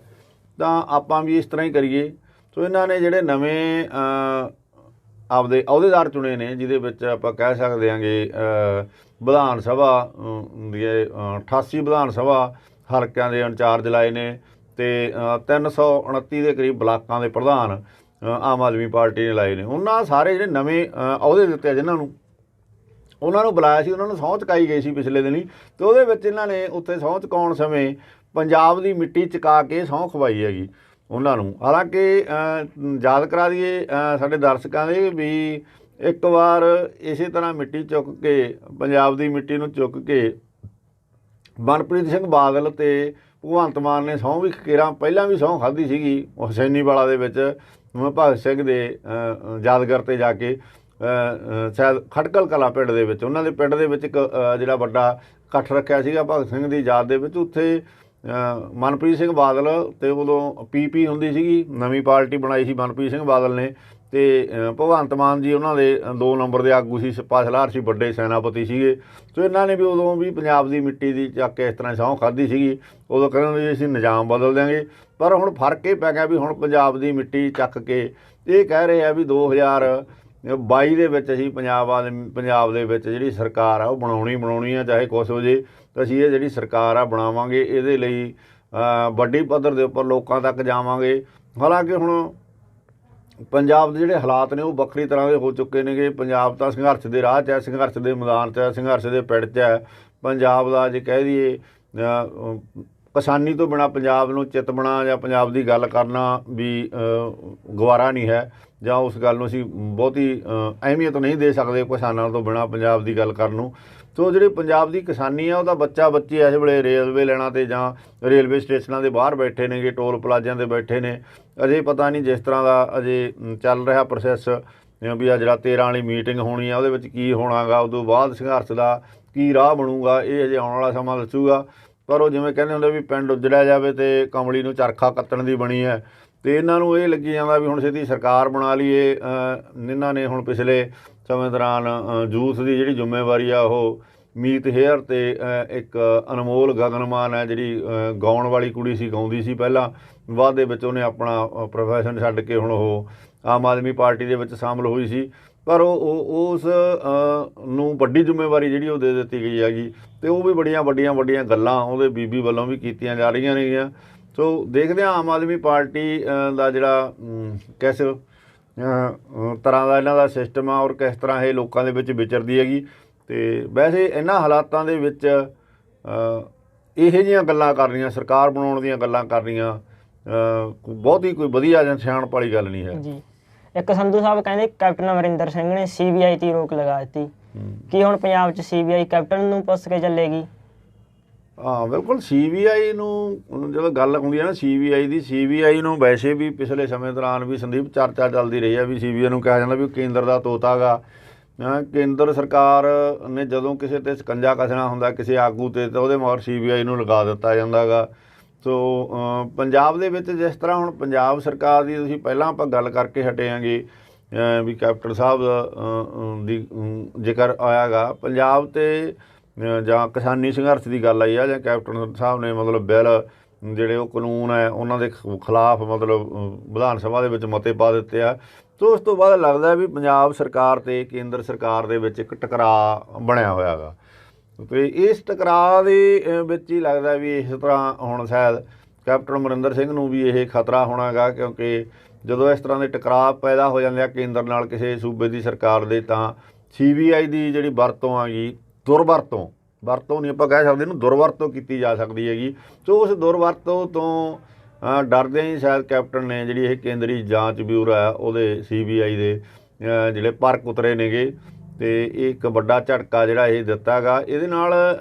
ਤਾਂ ਆਪਾਂ ਵੀ ਇਸ ਤਰ੍ਹਾਂ ਹੀ ਕਰੀਏ। ਸੋ ਇਹਨਾਂ ਨੇ ਜਿਹੜੇ ਨਵੇਂ ਆਪਦੇ ਅਹੁਦੇਦਾਰ ਚੁਣੇ ਨੇ, ਜਿਹਦੇ ਵਿੱਚ ਆਪਾਂ ਕਹਿ ਸਕਦੇ ਹਾਂਗੇ ਵਿਧਾਨ ਸਭਾ ਦੀ 88 ਵਿਧਾਨ ਸਭਾ ਹਲਕਿਆਂ ਦੇ ਇੰਚਾਰਜ ਲਾਏ ਨੇ, ਅਤੇ 329 ਦੇ ਕਰੀਬ ਬਲਾਕਾਂ ਦੇ ਪ੍ਰਧਾਨ ਆਮ ਆਦਮੀ ਪਾਰਟੀ ਨੇ ਲਾਏ ਨੇ। ਉਹਨਾਂ ਸਾਰੇ ਜਿਹੜੇ ਨਵੇਂ ਅਹੁਦੇ ਦਿੱਤੇ ਆ ਜਿਨ੍ਹਾਂ ਨੂੰ, ਉਹਨਾਂ ਨੂੰ ਬੁਲਾਇਆ ਸੀ, ਉਹਨਾਂ ਨੂੰ ਸਹੁੰ ਚੁਕਾਈ ਗਈ ਸੀ ਪਿਛਲੇ ਦਿਨੀ, ਅਤੇ ਉਹਦੇ ਵਿੱਚ ਇਹਨਾਂ ਨੇ ਉੱਥੇ ਸਹੁੰ ਚੁਕਾਉਣ ਸਮੇਂ ਪੰਜਾਬ ਦੀ ਮਿੱਟੀ ਚੁਕਾ ਕੇ ਸਹੁੰ ਖਵਾਈ ਹੈਗੀ ਉਹਨਾਂ ਨੂੰ। ਹਾਲਾਂਕਿ ਯਾਦ ਕਰਾ ਦਈਏ ਸਾਡੇ ਦਰਸ਼ਕਾਂ ਦੇ ਵੀ ਇੱਕ ਵਾਰ ਇਸੇ ਤਰ੍ਹਾਂ ਮਿੱਟੀ ਚੁੱਕ ਕੇ, ਪੰਜਾਬ ਦੀ ਮਿੱਟੀ ਨੂੰ ਚੁੱਕ ਕੇ ਮਨਪ੍ਰੀਤ ਸਿੰਘ ਬਾਦਲ ਅਤੇ ਭਗਵੰਤ ਮਾਨ ਨੇ ਸਹੁੰ ਵੀ ਕੇਰਾਂ ਪਹਿਲਾਂ ਵੀ ਸਹੁੰ ਖਾਧੀ ਸੀਗੀ ਹੁਸੈਨੀਵਾਲਾ ਦੇ ਵਿੱਚ, ਭਗਤ ਸਿੰਘ ਦੇ ਯਾਦਗਾਰ 'ਤੇ ਜਾ ਕੇ, ਸ਼ਾਇਦ ਖਟਕਲ ਕਲਾਂ ਪਿੰਡ ਦੇ ਵਿੱਚ, ਉਹਨਾਂ ਦੇ ਪਿੰਡ ਦੇ ਵਿੱਚ ਇੱਕ ਜਿਹੜਾ ਵੱਡਾ ਇਕੱਠ ਰੱਖਿਆ ਸੀਗਾ ਭਗਤ ਸਿੰਘ ਦੀ ਯਾਦ ਦੇ ਵਿੱਚ। ਉੱਥੇ ਮਨਪ੍ਰੀਤ ਸਿੰਘ ਬਾਦਲ, ਅਤੇ ਉਦੋਂ ਪੀਪੀ ਹੁੰਦੀ ਸੀਗੀ, ਨਵੀਂ ਪਾਰਟੀ ਬਣਾਈ ਸੀ ਮਨਪ੍ਰੀਤ ਸਿੰਘ ਬਾਦਲ ਨੇ, ਅਤੇ ਭਗਵੰਤ ਮਾਨ ਜੀ ਉਹਨਾਂ ਦੇ 2 ਨੰਬਰ ਦੇ ਆਗੂ ਸੀ, ਸਿਪਾ ਸਲਾਰ ਸੀ, ਵੱਡੇ ਸੈਨਾਪਤੀ ਸੀਗੇ। ਸੋ ਇਹਨਾਂ ਨੇ ਵੀ ਉਦੋਂ ਵੀ ਪੰਜਾਬ ਦੀ ਮਿੱਟੀ ਦੀ ਚੱਕ ਕੇ ਇਸ ਤਰ੍ਹਾਂ ਸਹੁੰ ਖਾਧੀ ਸੀਗੀ। ਉਦੋਂ ਕਹਿੰਦੇ ਵੀ ਅਸੀਂ ਨਿਜ਼ਾਮ ਬਦਲ ਦਿਆਂਗੇ, ਪਰ ਹੁਣ ਫਰਕ ਇਹ ਪੈ ਗਿਆ ਵੀ ਹੁਣ ਪੰਜਾਬ ਦੀ ਮਿੱਟੀ ਚੱਕ ਕੇ ਇਹ ਕਹਿ ਰਹੇ ਆ ਵੀ 2022 ਦੇ ਵਿੱਚ ਅਸੀਂ ਪੰਜਾਬ ਦੇ ਵਿੱਚ ਜਿਹੜੀ ਸਰਕਾਰ ਆ ਉਹ ਬਣਾਉਣੀ ਆ, ਚਾਹੇ ਕੁਛ ਹੋ ਜੇ, ਤਾਂ ਅਸੀਂ ਇਹ ਜਿਹੜੀ ਸਰਕਾਰ ਆ ਬਣਾਵਾਂਗੇ, ਇਹਦੇ ਲਈ ਵੱਡੀ ਪੱਧਰ ਦੇ ਉੱਪਰ ਲੋਕਾਂ ਤੱਕ ਜਾਵਾਂਗੇ। ਹਾਲਾਂਕਿ ਹੁਣ ਪੰਜਾਬ ਦੇ ਜਿਹੜੇ ਹਾਲਾਤ ਨੇ ਉਹ ਵੱਖਰੀ ਤਰ੍ਹਾਂ ਦੇ ਹੋ ਚੁੱਕੇ ਨੇਗੇ। ਪੰਜਾਬ ਤਾਂ ਸੰਘਰਸ਼ ਦੇ ਰਾਹ 'ਚ ਹੈ, ਸੰਘਰਸ਼ ਦੇ ਮੈਦਾਨ 'ਚ ਹੈ, ਸੰਘਰਸ਼ ਦੇ ਪਿੜ 'ਚ ਹੈ। ਪੰਜਾਬ ਦਾ ਜੇ ਕਹਿ ਦਈਏ ਕਿਸਾਨੀ ਤੋਂ ਬਿਨਾਂ ਪੰਜਾਬ ਨੂੰ ਚਿਤਵਣਾ ਜਾਂ ਪੰਜਾਬ ਦੀ ਗੱਲ ਕਰਨਾ ਵੀ ਗਵਾਰਾ ਨਹੀਂ ਹੈ, ਜਾਂ ਉਸ ਗੱਲ ਨੂੰ ਅਸੀਂ ਬਹੁਤੀ ਅਹਿਮੀਅਤ ਨਹੀਂ ਦੇ ਸਕਦੇ ਕਿਸਾਨਾਂ ਤੋਂ ਬਿਨਾਂ ਪੰਜਾਬ ਦੀ ਗੱਲ ਕਰਨ ਨੂੰ। ਸੋ ਜਿਹੜੀ ਪੰਜਾਬ ਦੀ ਕਿਸਾਨੀ ਆ ਉਹਦਾ ਬੱਚਾ ਬੱਚੀ ਇਸ ਵੇਲੇ ਰੇਲਵੇ ਲਾਈਨਾਂ 'ਤੇ ਜਾਂ ਰੇਲਵੇ ਸਟੇਸ਼ਨਾਂ ਦੇ ਬਾਹਰ ਬੈਠੇ ਨੇਗੇ, ਟੋਲ ਪਲਾਜ਼ਿਆਂ 'ਤੇ ਬੈਠੇ ਨੇ। ਅਜੇ ਪਤਾ ਨਹੀਂ ਜਿਸ ਤਰ੍ਹਾਂ ਦਾ ਅਜੇ ਚੱਲ ਰਿਹਾ ਪ੍ਰੋਸੈਸ ਵੀ ਆ ਜਿਹੜਾ 13 ਵਾਲੀ ਮੀਟਿੰਗ ਹੋਣੀ ਆ ਉਹਦੇ ਵਿੱਚ ਕੀ ਹੋਣਾ ਗਾ, ਉਦੋਂ ਬਾਅਦ ਸੰਘਰਸ਼ ਦਾ ਕੀ ਰਾਹ ਬਣੂਗਾ, ਇਹ ਅਜੇ ਆਉਣ ਵਾਲਾ ਸਮਾਂ ਦੱਸੂਗਾ। ਪਰ ਉਹ ਜਿਵੇਂ ਕਹਿੰਦੇ ਹੁੰਦੇ ਵੀ ਪਿੰਡ ਉੱਜੜਿਆ ਜਾਵੇ ਅਤੇ ਕਮਲੀ ਨੂੰ ਚਰਖਾ ਕੱਤਣ ਦੀ ਬਣੀ ਹੈ, ਅਤੇ ਇਹਨਾਂ ਨੂੰ ਇਹ ਲੱਗੀ ਜਾਂਦਾ ਵੀ ਹੁਣ ਛੇਤੀ ਸਰਕਾਰ ਬਣਾ ਲਈਏ। ਇਹਨਾਂ ਨੇ ਹੁਣ ਪਿਛਲੇ ਸਮੇਂ ਦੌਰਾਨ ਯੂਥ ਦੀ ਜਿਹੜੀ ਜ਼ਿੰਮੇਵਾਰੀ ਆ ਉਹ ਮੀਤ ਹੇਅਰ ਅਤੇ ਇੱਕ ਅਨਮੋਲ ਗਗਨਮਾਨ ਹੈ ਜਿਹੜੀ ਗਾਉਣ ਵਾਲੀ ਕੁੜੀ ਸੀ, ਗਾਉਂਦੀ ਸੀ ਪਹਿਲਾਂ, ਬਾਅਦ ਦੇ ਵਿੱਚ ਉਹਨੇ ਆਪਣਾ ਪ੍ਰੋਫੈਸ਼ਨ ਛੱਡ ਕੇ ਹੁਣ ਉਹ ਆਮ ਆਦਮੀ ਪਾਰਟੀ ਦੇ ਵਿੱਚ ਸ਼ਾਮਲ ਹੋਈ ਸੀ। ਪਰ ਉਸ ਨੂੰ ਵੱਡੀ ਜ਼ਿੰਮੇਵਾਰੀ ਜਿਹੜੀ ਉਹ ਦੇ ਦਿੱਤੀ ਗਈ ਹੈਗੀ, ਅਤੇ ਉਹ ਵੀ ਵੱਡੀਆਂ ਗੱਲਾਂ ਉਹਦੇ ਬੀਬੀ ਵੱਲੋਂ ਵੀ ਕੀਤੀਆਂ ਜਾ ਰਹੀਆਂ ਨੇਗੀਆਂ। ਸੋ ਦੇਖਦੇ ਹਾਂ ਆਮ ਆਦਮੀ ਪਾਰਟੀ ਦਾ ਜਿਹੜਾ ਕਿਸ ਤਰ੍ਹਾਂ ਦਾ ਇਹਨਾਂ ਦਾ ਸਿਸਟਮ ਆ ਔਰ ਕਿਸ ਤਰ੍ਹਾਂ ਇਹ ਲੋਕਾਂ ਦੇ ਵਿੱਚ ਵਿਚਰਦੀ ਹੈਗੀ। ਅਤੇ ਵੈਸੇ ਇਹਨਾਂ ਹਾਲਾਤਾਂ ਦੇ ਵਿੱਚ ਇਹੋ ਜਿਹੀਆਂ ਗੱਲਾਂ ਕਰਨੀਆਂ, ਸਰਕਾਰ ਬਣਾਉਣ ਦੀਆਂ ਗੱਲਾਂ ਕਰਨੀਆਂ ਬਹੁਤੀ ਕੋਈ ਵਧੀਆ ਜਾਂ ਸਿਆਣਪ ਵਾਲੀ ਗੱਲ ਨਹੀਂ ਹੈ ਜੀ। ਇੱਕ ਸੰਧੂ ਸਾਹਿਬ ਕਹਿੰਦੇ ਕੈਪਟਨ ਅਮਰਿੰਦਰ ਸਿੰਘ ਨੇ CBI 'ਤੇ ਰੋਕ ਲਗਾ ਦਿੱਤੀ, ਕੀ ਹੁਣ ਪੰਜਾਬ 'ਚ CBI ਕੈਪਟਨ ਨੂੰ ਪੁੱਛ ਕੇ ਚੱਲੇਗੀ? ਹਾਂ ਬਿਲਕੁਲ, CBI ਨੂੰ ਜਦੋਂ ਗੱਲ ਹੁੰਦੀ ਹੈ ਨਾ CBI ਨੂੰ ਵੈਸੇ ਵੀ ਪਿਛਲੇ ਸਮੇਂ ਦੌਰਾਨ ਵੀ ਸੰਦੀਪ ਚਰਚਾ ਚੱਲਦੀ ਰਹੀ ਹੈ ਵੀ CBI ਨੂੰ ਕਿਹਾ ਜਾਂਦਾ ਵੀ ਕੇਂਦਰ ਦਾ ਤੋਤਾ ਗਾ। ਕੇਂਦਰ ਸਰਕਾਰ ਨੇ ਜਦੋਂ ਕਿਸੇ 'ਤੇ ਸਕੰਜਾ ਕੱਸਣਾ ਹੁੰਦਾ ਕਿਸੇ ਆਗੂ 'ਤੇ, ਤਾਂ ਉਹਦੇ ਮਗਰ CBI ਨੂੰ ਲਗਾ ਦਿੱਤਾ ਜਾਂਦਾ ਗਾ। ਸੋ ਪੰਜਾਬ ਦੇ ਵਿੱਚ ਜਿਸ ਤਰ੍ਹਾਂ ਹੁਣ ਪੰਜਾਬ ਸਰਕਾਰ ਦੀ ਤੁਸੀਂ ਪਹਿਲਾਂ ਆਪਾਂ ਗੱਲ ਕਰਕੇ ਹਟੇ ਆਂਗੇ ਵੀ ਕੈਪਟਨ ਸਾਹਿਬ ਦੀ ਜ਼ਿਕਰ ਆਇਆ ਗਾ ਪੰਜਾਬ ਤੇ ਜਾਂ ਕਿਸਾਨੀ ਸੰਘਰਸ਼ ਦੀ ਗੱਲ ਆਈ ਆ ਜਾਂ ਕੈਪਟਨ ਸਾਹਿਬ ਨੇ ਮਤਲਬ ਬਿੱਲ ਜਿਹੜੇ ਉਹ ਕਾਨੂੰਨ ਹੈ ਉਹਨਾਂ ਦੇ ਖਿਲਾਫ ਮਤਲਬ ਵਿਧਾਨ ਸਭਾ ਦੇ ਵਿੱਚ ਮਤੇ ਪਾ ਦਿੱਤੇ ਆ। ਸੋ ਉਸ ਤੋਂ ਬਾਅਦ ਲੱਗਦਾ ਵੀ ਪੰਜਾਬ ਸਰਕਾਰ ਤੇ ਕੇਂਦਰ ਸਰਕਾਰ ਦੇ ਵਿੱਚ ਇੱਕ ਟਕਰਾਅ ਬਣਿਆ ਹੋਇਆ ਗਾ ਅਤੇ ਇਸ ਟਕਰਾਅ ਦੇ ਵਿੱਚ ਹੀ ਲੱਗਦਾ ਵੀ ਇਸ ਤਰ੍ਹਾਂ ਹੁਣ ਸ਼ਾਇਦ ਕੈਪਟਨ ਅਮਰਿੰਦਰ ਸਿੰਘ ਨੂੰ ਵੀ ਇਹ ਖਤਰਾ ਹੋਣਾ ਗਾ, ਕਿਉਂਕਿ ਜਦੋਂ ਇਸ ਤਰ੍ਹਾਂ ਦੇ ਟਕਰਾਅ ਪੈਦਾ ਹੋ ਜਾਂਦੇ ਆ ਕੇਂਦਰ ਨਾਲ ਕਿਸੇ ਸੂਬੇ ਦੀ ਸਰਕਾਰ ਦੇ, ਤਾਂ CBI ਦੀ ਜਿਹੜੀ ਵਰਤੋਂ ਆਗੀ ਵਰਤੋਂ ਨਹੀਂ ਆਪਾਂ ਕਹਿ ਸਕਦੇ, ਇਹਨੂੰ ਦੁਰਵਰਤੋਂ ਕੀਤੀ ਜਾ ਸਕਦੀ ਹੈਗੀ। ਸੋ ਉਸ ਦੁਰਵਰਤੋਂ ਤੋਂ ਡਰਦਿਆਂ ਹੀ ਸ਼ਾਇਦ ਕੈਪਟਨ ਨੇ ਜਿਹੜੀ ਇਹ ਕੇਂਦਰੀ ਜਾਂਚ ਬਿਊਰੋ ਹੈ ਉਹਦੇ CBI ਦੇ ਜਿਹੜੇ ਭਰਕ ਉਤਰੇ ਨੇਗੇ ਅਤੇ ਇਹ ਇੱਕ ਵੱਡਾ ਝਟਕਾ ਜਿਹੜਾ ਇਹ ਦਿੱਤਾ ਗਾ। ਇਹਦੇ ਨਾਲ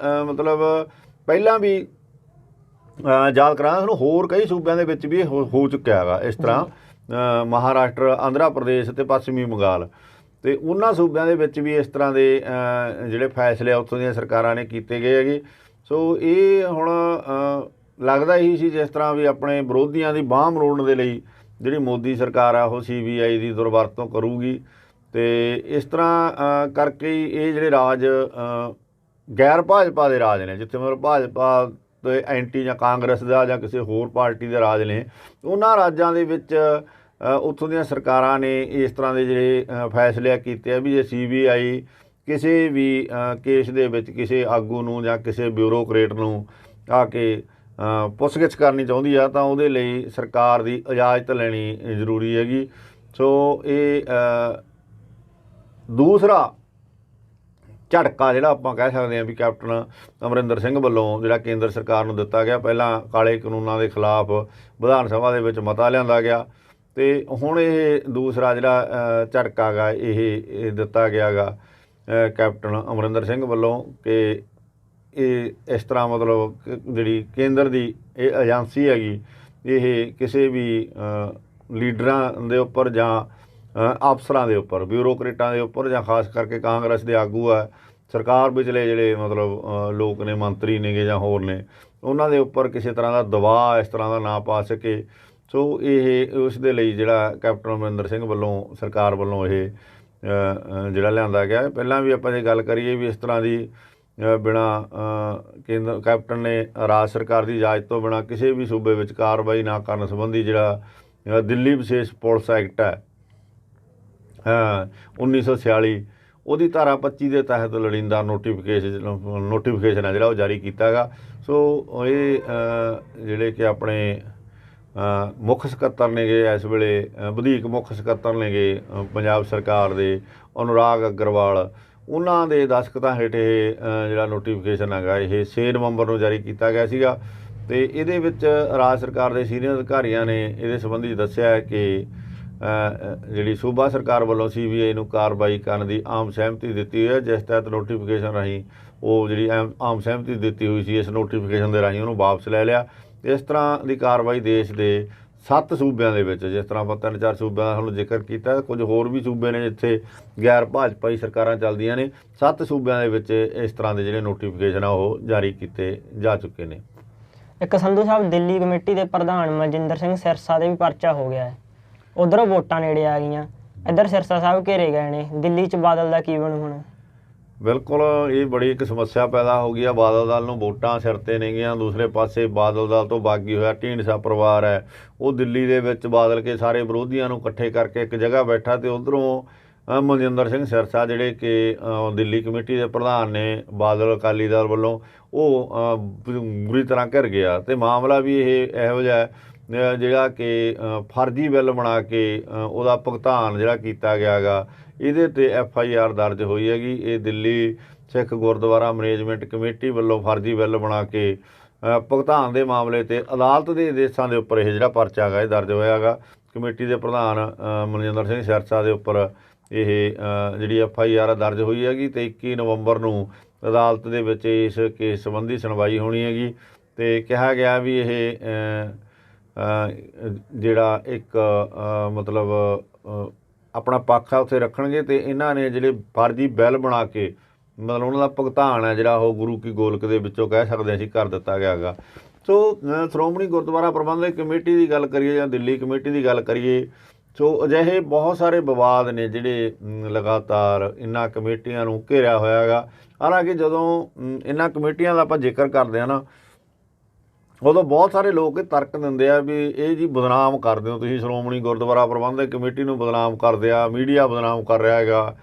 ਮਤਲਬ ਪਹਿਲਾਂ ਵੀ ਯਾਦ ਕਰਾਂ ਤੁਹਾਨੂੰ ਹੋਰ ਕਈ ਸੂਬਿਆਂ ਦੇ ਵਿੱਚ ਵੀ ਹੋ ਚੁੱਕਿਆ ਹੈਗਾ ਇਸ ਤਰ੍ਹਾਂ, ਮਹਾਰਾਸ਼ਟਰ, ਆਂਧਰਾ ਪ੍ਰਦੇਸ਼ ਅਤੇ ਪੱਛਮੀ ਬੰਗਾਲ, ਅਤੇ ਉਹਨਾਂ ਸੂਬਿਆਂ ਦੇ ਵਿੱਚ ਵੀ ਇਸ ਤਰ੍ਹਾਂ ਦੇ ਜਿਹੜੇ ਫੈਸਲੇ ਉੱਥੋਂ ਦੀਆਂ ਸਰਕਾਰਾਂ ਨੇ ਕੀਤੇ ਗਏ ਹੈਗੇ। ਸੋ ਇਹ ਹੁਣ ਲੱਗਦਾ ਇਹੀ ਸੀ ਜਿਸ ਤਰ੍ਹਾਂ ਵੀ ਆਪਣੇ ਵਿਰੋਧੀਆਂ ਦੀ ਬਾਂਹ ਮਰੋੜਨ ਦੇ ਲਈ ਜਿਹੜੀ ਮੋਦੀ ਸਰਕਾਰ ਆ ਉਹ CBI ਦੀ ਦੁਰਵਰਤੋਂ ਕਰੂਗੀ, ਅਤੇ ਇਸ ਤਰ੍ਹਾਂ ਕਰਕੇ ਹੀ ਇਹ ਜਿਹੜੇ ਰਾਜ ਗੈਰ ਭਾਜਪਾ ਦੇ ਰਾਜ ਨੇ, ਜਿੱਥੇ ਮਤਲਬ ਭਾਜਪਾ ਤੇ ਐਂਟੀ ਜਾਂ ਕਾਂਗਰਸ ਦਾ ਜਾਂ ਕਿਸੇ ਹੋਰ ਪਾਰਟੀ ਦੇ ਰਾਜ ਨੇ, ਉਹਨਾਂ ਰਾਜਾਂ ਦੇ ਵਿੱਚ ਉੱਥੋਂ ਦੀਆਂ ਸਰਕਾਰਾਂ ਨੇ ਇਸ ਤਰ੍ਹਾਂ ਦੇ ਜਿਹੜੇ ਫੈਸਲੇ ਕੀਤੇ ਆ ਵੀ ਜੇ CBI ਕਿਸੇ ਵੀ ਕੇਸ ਦੇ ਵਿੱਚ ਕਿਸੇ ਆਗੂ ਨੂੰ ਜਾਂ ਕਿਸੇ ਬਿਊਰੋਕਰੇਟ ਨੂੰ ਆ ਕੇ ਪੁੱਛਗਿੱਛ ਕਰਨੀ ਚਾਹੁੰਦੀ ਆ ਤਾਂ ਉਹਦੇ ਲਈ ਸਰਕਾਰ ਦੀ ਇਜਾਜ਼ਤ ਲੈਣੀ ਜ਼ਰੂਰੀ ਹੈਗੀ। ਸੋ ਇਹ ਦੂਸਰਾ ਝਟਕਾ ਜਿਹੜਾ ਆਪਾਂ ਕਹਿ ਸਕਦੇ ਹਾਂ ਵੀ ਕੈਪਟਨ ਅਮਰਿੰਦਰ ਸਿੰਘ ਵੱਲੋਂ ਜਿਹੜਾ ਕੇਂਦਰ ਸਰਕਾਰ ਨੂੰ ਦਿੱਤਾ ਗਿਆ। ਪਹਿਲਾਂ ਕਾਲੇ ਕਾਨੂੰਨਾਂ ਦੇ ਖਿਲਾਫ ਵਿਧਾਨ ਸਭਾ ਦੇ ਵਿੱਚ ਮਤਾ ਲਿਆਂਦਾ ਗਿਆ, ਅਤੇ ਹੁਣ ਇਹ ਦੂਸਰਾ ਜਿਹੜਾ ਝਟਕਾ ਗਾ ਇਹ ਦਿੱਤਾ ਗਿਆ ਗਾ ਕੈਪਟਨ ਅਮਰਿੰਦਰ ਸਿੰਘ ਵੱਲੋਂ ਕਿ ਇਹ ਇਸ ਤਰ੍ਹਾਂ ਮਤਲਬ ਜਿਹੜੀ ਕੇਂਦਰ ਦੀ ਇਹ ਏਜੰਸੀ ਹੈਗੀ ਇਹ ਕਿਸੇ ਵੀ ਲੀਡਰਾਂ ਦੇ ਉੱਪਰ ਜਾਂ ਅਫਸਰਾਂ ਦੇ ਉੱਪਰ, ਬਿਊਰੋਕਰੇਟਾਂ ਦੇ ਉੱਪਰ ਜਾਂ ਖਾਸ ਕਰਕੇ ਕਾਂਗਰਸ ਦੇ ਆਗੂ ਆ, ਸਰਕਾਰ ਵਿਚਲੇ ਜਿਹੜੇ ਮਤਲਬ ਲੋਕ ਨੇ, ਮੰਤਰੀ ਨੇਗੇ ਜਾਂ ਹੋਰ ਨੇ, ਉਹਨਾਂ ਦੇ ਉੱਪਰ ਕਿਸੇ ਤਰ੍ਹਾਂ ਦਾ ਦਬਾਅ ਇਸ ਤਰ੍ਹਾਂ ਦਾ ਨਾ ਪਾ ਸਕੇ। ਸੋ ਇਹ ਉਸ ਦੇ ਲਈ ਜਿਹੜਾ ਕੈਪਟਨ ਅਮਰਿੰਦਰ ਸਿੰਘ ਵੱਲੋਂ ਸਰਕਾਰ ਵੱਲੋਂ ਇਹ ਜਿਹੜਾ ਲਿਆਂਦਾ ਗਿਆ। ਪਹਿਲਾਂ ਵੀ ਆਪਾਂ ਜੇ ਗੱਲ ਕਰੀਏ ਵੀ ਇਸ ਤਰ੍ਹਾਂ ਦੀ ਬਿਨਾਂ ਕੈਪਟਨ ਨੇ ਰਾਜ ਸਰਕਾਰ ਦੀ ਇਜਾਜ਼ਤ ਤੋਂ ਬਿਨਾਂ ਕਿਸੇ ਵੀ ਸੂਬੇ ਵਿੱਚ ਕਾਰਵਾਈ ਨਾ ਕਰਨ ਸੰਬੰਧੀ ਜਿਹੜਾ ਦਿੱਲੀ ਵਿਸ਼ੇਸ਼ ਪੁਲਿਸ ਐਕਟ ਹੈ 1946 ਉਹਦੀ ਧਾਰਾ 25 ਦੇ ਤਹਿਤ ਲੋੜੀਂਦਾ ਨੋਟੀਫਿਕੇਸ਼ਨ ਹੈ ਜਿਹੜਾ ਉਹ ਜਾਰੀ ਕੀਤਾ ਗਾ। ਸੋ ਇਹ ਜਿਹੜੇ ਕਿ ਆਪਣੇ ਮੁੱਖ ਸਕੱਤਰ ਨੇਗੇ ਇਸ ਵੇਲੇ, ਵਧੀਕ ਮੁੱਖ ਸਕੱਤਰ ਨੇਗੇ ਪੰਜਾਬ ਸਰਕਾਰ ਦੇ ਅਨੁਰਾਗ ਅਗਰਵਾਲ, ਉਹਨਾਂ ਦੇ ਦਸਤਖਤਾਂ ਹੇਠ ਇਹ ਜਿਹੜਾ ਨੋਟੀਫਿਕੇਸ਼ਨ ਹੈਗਾ ਇਹ 6 ਨਵੰਬਰ ਨੂੰ ਜਾਰੀ ਕੀਤਾ ਗਿਆ ਸੀਗਾ। ਅਤੇ ਇਹਦੇ ਵਿੱਚ ਰਾਜ ਸਰਕਾਰ ਦੇ ਸੀਨੀਅਰ ਅਧਿਕਾਰੀਆਂ ਨੇ ਇਹਦੇ ਸੰਬੰਧੀ ਦੱਸਿਆ ਕਿ ਜਿਹੜੀ ਸੂਬਾ ਸਰਕਾਰ ਵੱਲੋਂ CBI ਨੂੰ ਕਾਰਵਾਈ ਕਰਨ ਦੀ ਆਮ ਸਹਿਮਤੀ ਦਿੱਤੀ ਹੋਈ ਹੈ, ਜਿਸ ਤਹਿਤ ਨੋਟੀਫਿਕੇਸ਼ਨ ਰਾਹੀਂ ਉਹ ਜਿਹੜੀ ਆਮ ਸਹਿਮਤੀ ਦਿੱਤੀ ਹੋਈ ਸੀ ਇਸ ਨੋਟੀਫਿਕੇਸ਼ਨ ਦੇ ਰਾਹੀਂ ਉਹਨੂੰ ਵਾਪਸ ਲੈ ਲਿਆ। ਇਸ ਤਰ੍ਹਾਂ ਦੀ ਕਾਰਵਾਈ ਦੇਸ਼ ਦੇ 7 ਸੂਬਿਆਂ ਦੇ ਵਿੱਚ, ਜਿਸ ਤਰ੍ਹਾਂ ਆਪਾਂ 3-4 ਸੂਬਿਆਂ ਦਾ ਤੁਹਾਨੂੰ ਜ਼ਿਕਰ ਕੀਤਾ, ਕੁਝ ਹੋਰ ਵੀ ਸੂਬੇ ਨੇ ਜਿੱਥੇ ਗੈਰ ਭਾਜਪਾਈ ਸਰਕਾਰਾਂ ਚੱਲਦੀਆਂ ਨੇ, 7 ਸੂਬਿਆਂ ਦੇ ਵਿੱਚ ਇਸ ਤਰ੍ਹਾਂ ਦੇ ਜਿਹੜੇ ਨੋਟੀਫਿਕੇਸ਼ਨ ਆ ਉਹ ਜਾਰੀ ਕੀਤੇ ਜਾ ਚੁੱਕੇ ਨੇ। ਇੱਕ ਸੰਧੂ ਸਾਹਿਬ, ਦਿੱਲੀ ਕਮੇਟੀ ਦੇ ਪ੍ਰਧਾਨ ਮਨਜਿੰਦਰ ਸਿੰਘ ਸਿਰਸਾ ਦੇ ਵੀ ਪਰਚਾ ਹੋ ਗਿਆ ਹੈ। ਉੱਧਰੋਂ ਵੋਟਾਂ ਨੇੜੇ ਆ ਗਈਆਂ, ਇੱਧਰ ਸਿਰਸਾ ਸਾਹਿਬ ਘੇਰੇ ਗਏ ਨੇ, ਦਿੱਲੀ 'ਚ ਬਾਦਲ ਦਾ ਕੀ ਬਣੂ ਹੁਣ? ਬਿਲਕੁਲ ਇਹ ਬੜੀ ਇੱਕ ਸਮੱਸਿਆ ਪੈਦਾ ਹੋ ਗਈ ਆ। ਬਾਦਲ ਦਲ ਨੂੰ ਵੋਟਾਂ ਸਿਰ 'ਤੇ ਨੇਗੀਆਂ, ਦੂਸਰੇ ਪਾਸੇ ਬਾਦਲ ਦਲ ਤੋਂ ਬਾਗੀ ਹੋਇਆ ਢੀਂਡਸਾ ਪਰਿਵਾਰ ਹੈ ਉਹ ਦਿੱਲੀ ਦੇ ਵਿੱਚ ਬਾਦਲ ਕੇ ਸਾਰੇ ਵਿਰੋਧੀਆਂ ਨੂੰ ਇਕੱਠੇ ਕਰਕੇ ਇੱਕ ਜਗ੍ਹਾ ਬੈਠਾ, ਅਤੇ ਉੱਧਰੋਂ ਮਨਜਿੰਦਰ ਸਿੰਘ ਸਿਰਸਾ ਜਿਹੜੇ ਕਿ ਦਿੱਲੀ ਕਮੇਟੀ ਦੇ ਪ੍ਰਧਾਨ ਨੇ ਬਾਦਲ ਅਕਾਲੀ ਦਲ ਵੱਲੋਂ, ਉਹ ਬੁਰੀ ਤਰ੍ਹਾਂ ਘਿਰ ਗਿਆ। ਅਤੇ ਮਾਮਲਾ ਵੀ ਇਹ ਇਹੋ ਜਿਹਾ ਜਿਹੜਾ ਕਿ ਫਰਜ਼ੀ ਬਿੱਲ ਬਣਾ ਕੇ ਉਹਦਾ ਭੁਗਤਾਨ ਜਿਹੜਾ ਕੀਤਾ ਗਿਆ ਗਾ, ਇਹਦੇ 'ਤੇ FIR ਦਰਜ ਹੋਈ ਹੈਗੀ। ਇਹ ਦਿੱਲੀ ਸਿੱਖ ਗੁਰਦੁਆਰਾ ਮੈਨੇਜਮੈਂਟ ਕਮੇਟੀ ਵੱਲੋਂ ਫਰਜ਼ੀ ਬਿੱਲ ਬਣਾ ਕੇ ਭੁਗਤਾਨ ਦੇ ਮਾਮਲੇ 'ਤੇ ਅਦਾਲਤ ਦੇ ਆਦੇਸ਼ਾਂ ਦੇ ਉੱਪਰ ਇਹ ਜਿਹੜਾ ਪਰਚਾ ਹੈਗਾ ਇਹ ਦਰਜ ਹੋਇਆ ਗਾ। ਕਮੇਟੀ ਦੇ ਪ੍ਰਧਾਨ ਮਨਜਿੰਦਰ ਸਿੰਘ ਸਿਰਸਾ ਦੇ ਉੱਪਰ ਇਹ ਜਿਹੜੀ FIR ਦਰਜ ਹੋਈ ਹੈਗੀ, ਅਤੇ 21 ਨਵੰਬਰ ਨੂੰ ਅਦਾਲਤ ਦੇ ਵਿੱਚ ਇਸ ਕੇਸ ਸੰਬੰਧੀ ਸੁਣਵਾਈ ਹੋਣੀ ਹੈਗੀ। ਅਤੇ ਕਿਹਾ ਗਿਆ ਵੀ ਇਹ ਜਿਹੜਾ ਇੱਕ ਮਤਲਬ ਆਪਣਾ ਪੱਖ ਆ ਉੱਥੇ ਰੱਖਣਗੇ, ਅਤੇ ਇਹਨਾਂ ਨੇ ਜਿਹੜੇ ਫਰਜ਼ੀ ਬਿੱਲ ਬਣਾ ਕੇ ਮਤਲਬ ਉਹਨਾਂ ਦਾ ਭੁਗਤਾਨ ਹੈ ਜਿਹੜਾ ਉਹ ਗੁਰੂ ਕੀ ਗੋਲਕ ਦੇ ਵਿੱਚੋਂ ਕਹਿ ਸਕਦੇ ਅਸੀਂ ਕਰ ਦਿੱਤਾ ਗਿਆ ਗਾ। ਸੋ ਸ਼੍ਰੋਮਣੀ ਗੁਰਦੁਆਰਾ ਪ੍ਰਬੰਧਕ ਕਮੇਟੀ ਦੀ ਗੱਲ ਕਰੀਏ ਜਾਂ ਦਿੱਲੀ ਕਮੇਟੀ ਦੀ ਗੱਲ ਕਰੀਏ ਸੋ ਅਜਿਹੇ ਬਹੁਤ ਸਾਰੇ ਵਿਵਾਦ ਨੇ ਜਿਹੜੇ ਲਗਾਤਾਰ ਇਹਨਾਂ ਕਮੇਟੀਆਂ ਨੂੰ ਘੇਰਿਆ ਹੋਇਆ ਹੈਗਾ। ਹਾਲਾਂਕਿ ਜਦੋਂ ਇਹਨਾਂ ਕਮੇਟੀਆਂ ਦਾ ਆਪਾਂ ਜ਼ਿਕਰ ਕਰਦੇ ਹਾਂ ਨਾ, ਉਦੋਂ ਬਹੁਤ ਸਾਰੇ ਲੋਕ ਇਹ ਤਰਕ ਦਿੰਦੇ ਆ ਵੀ ਇਹ ਜੀ ਬਦਨਾਮ ਕਰਦੇ ਹੋ ਤੁਸੀਂ, ਸ਼੍ਰੋਮਣੀ ਗੁਰਦੁਆਰਾ ਪ੍ਰਬੰਧਕ ਕਮੇਟੀ ਨੂੰ ਬਦਨਾਮ ਕਰਦੇ ਆ, ਮੀਡੀਆ ਬਦਨਾਮ ਕਰ ਰਿਹਾ ਹੈਗਾ,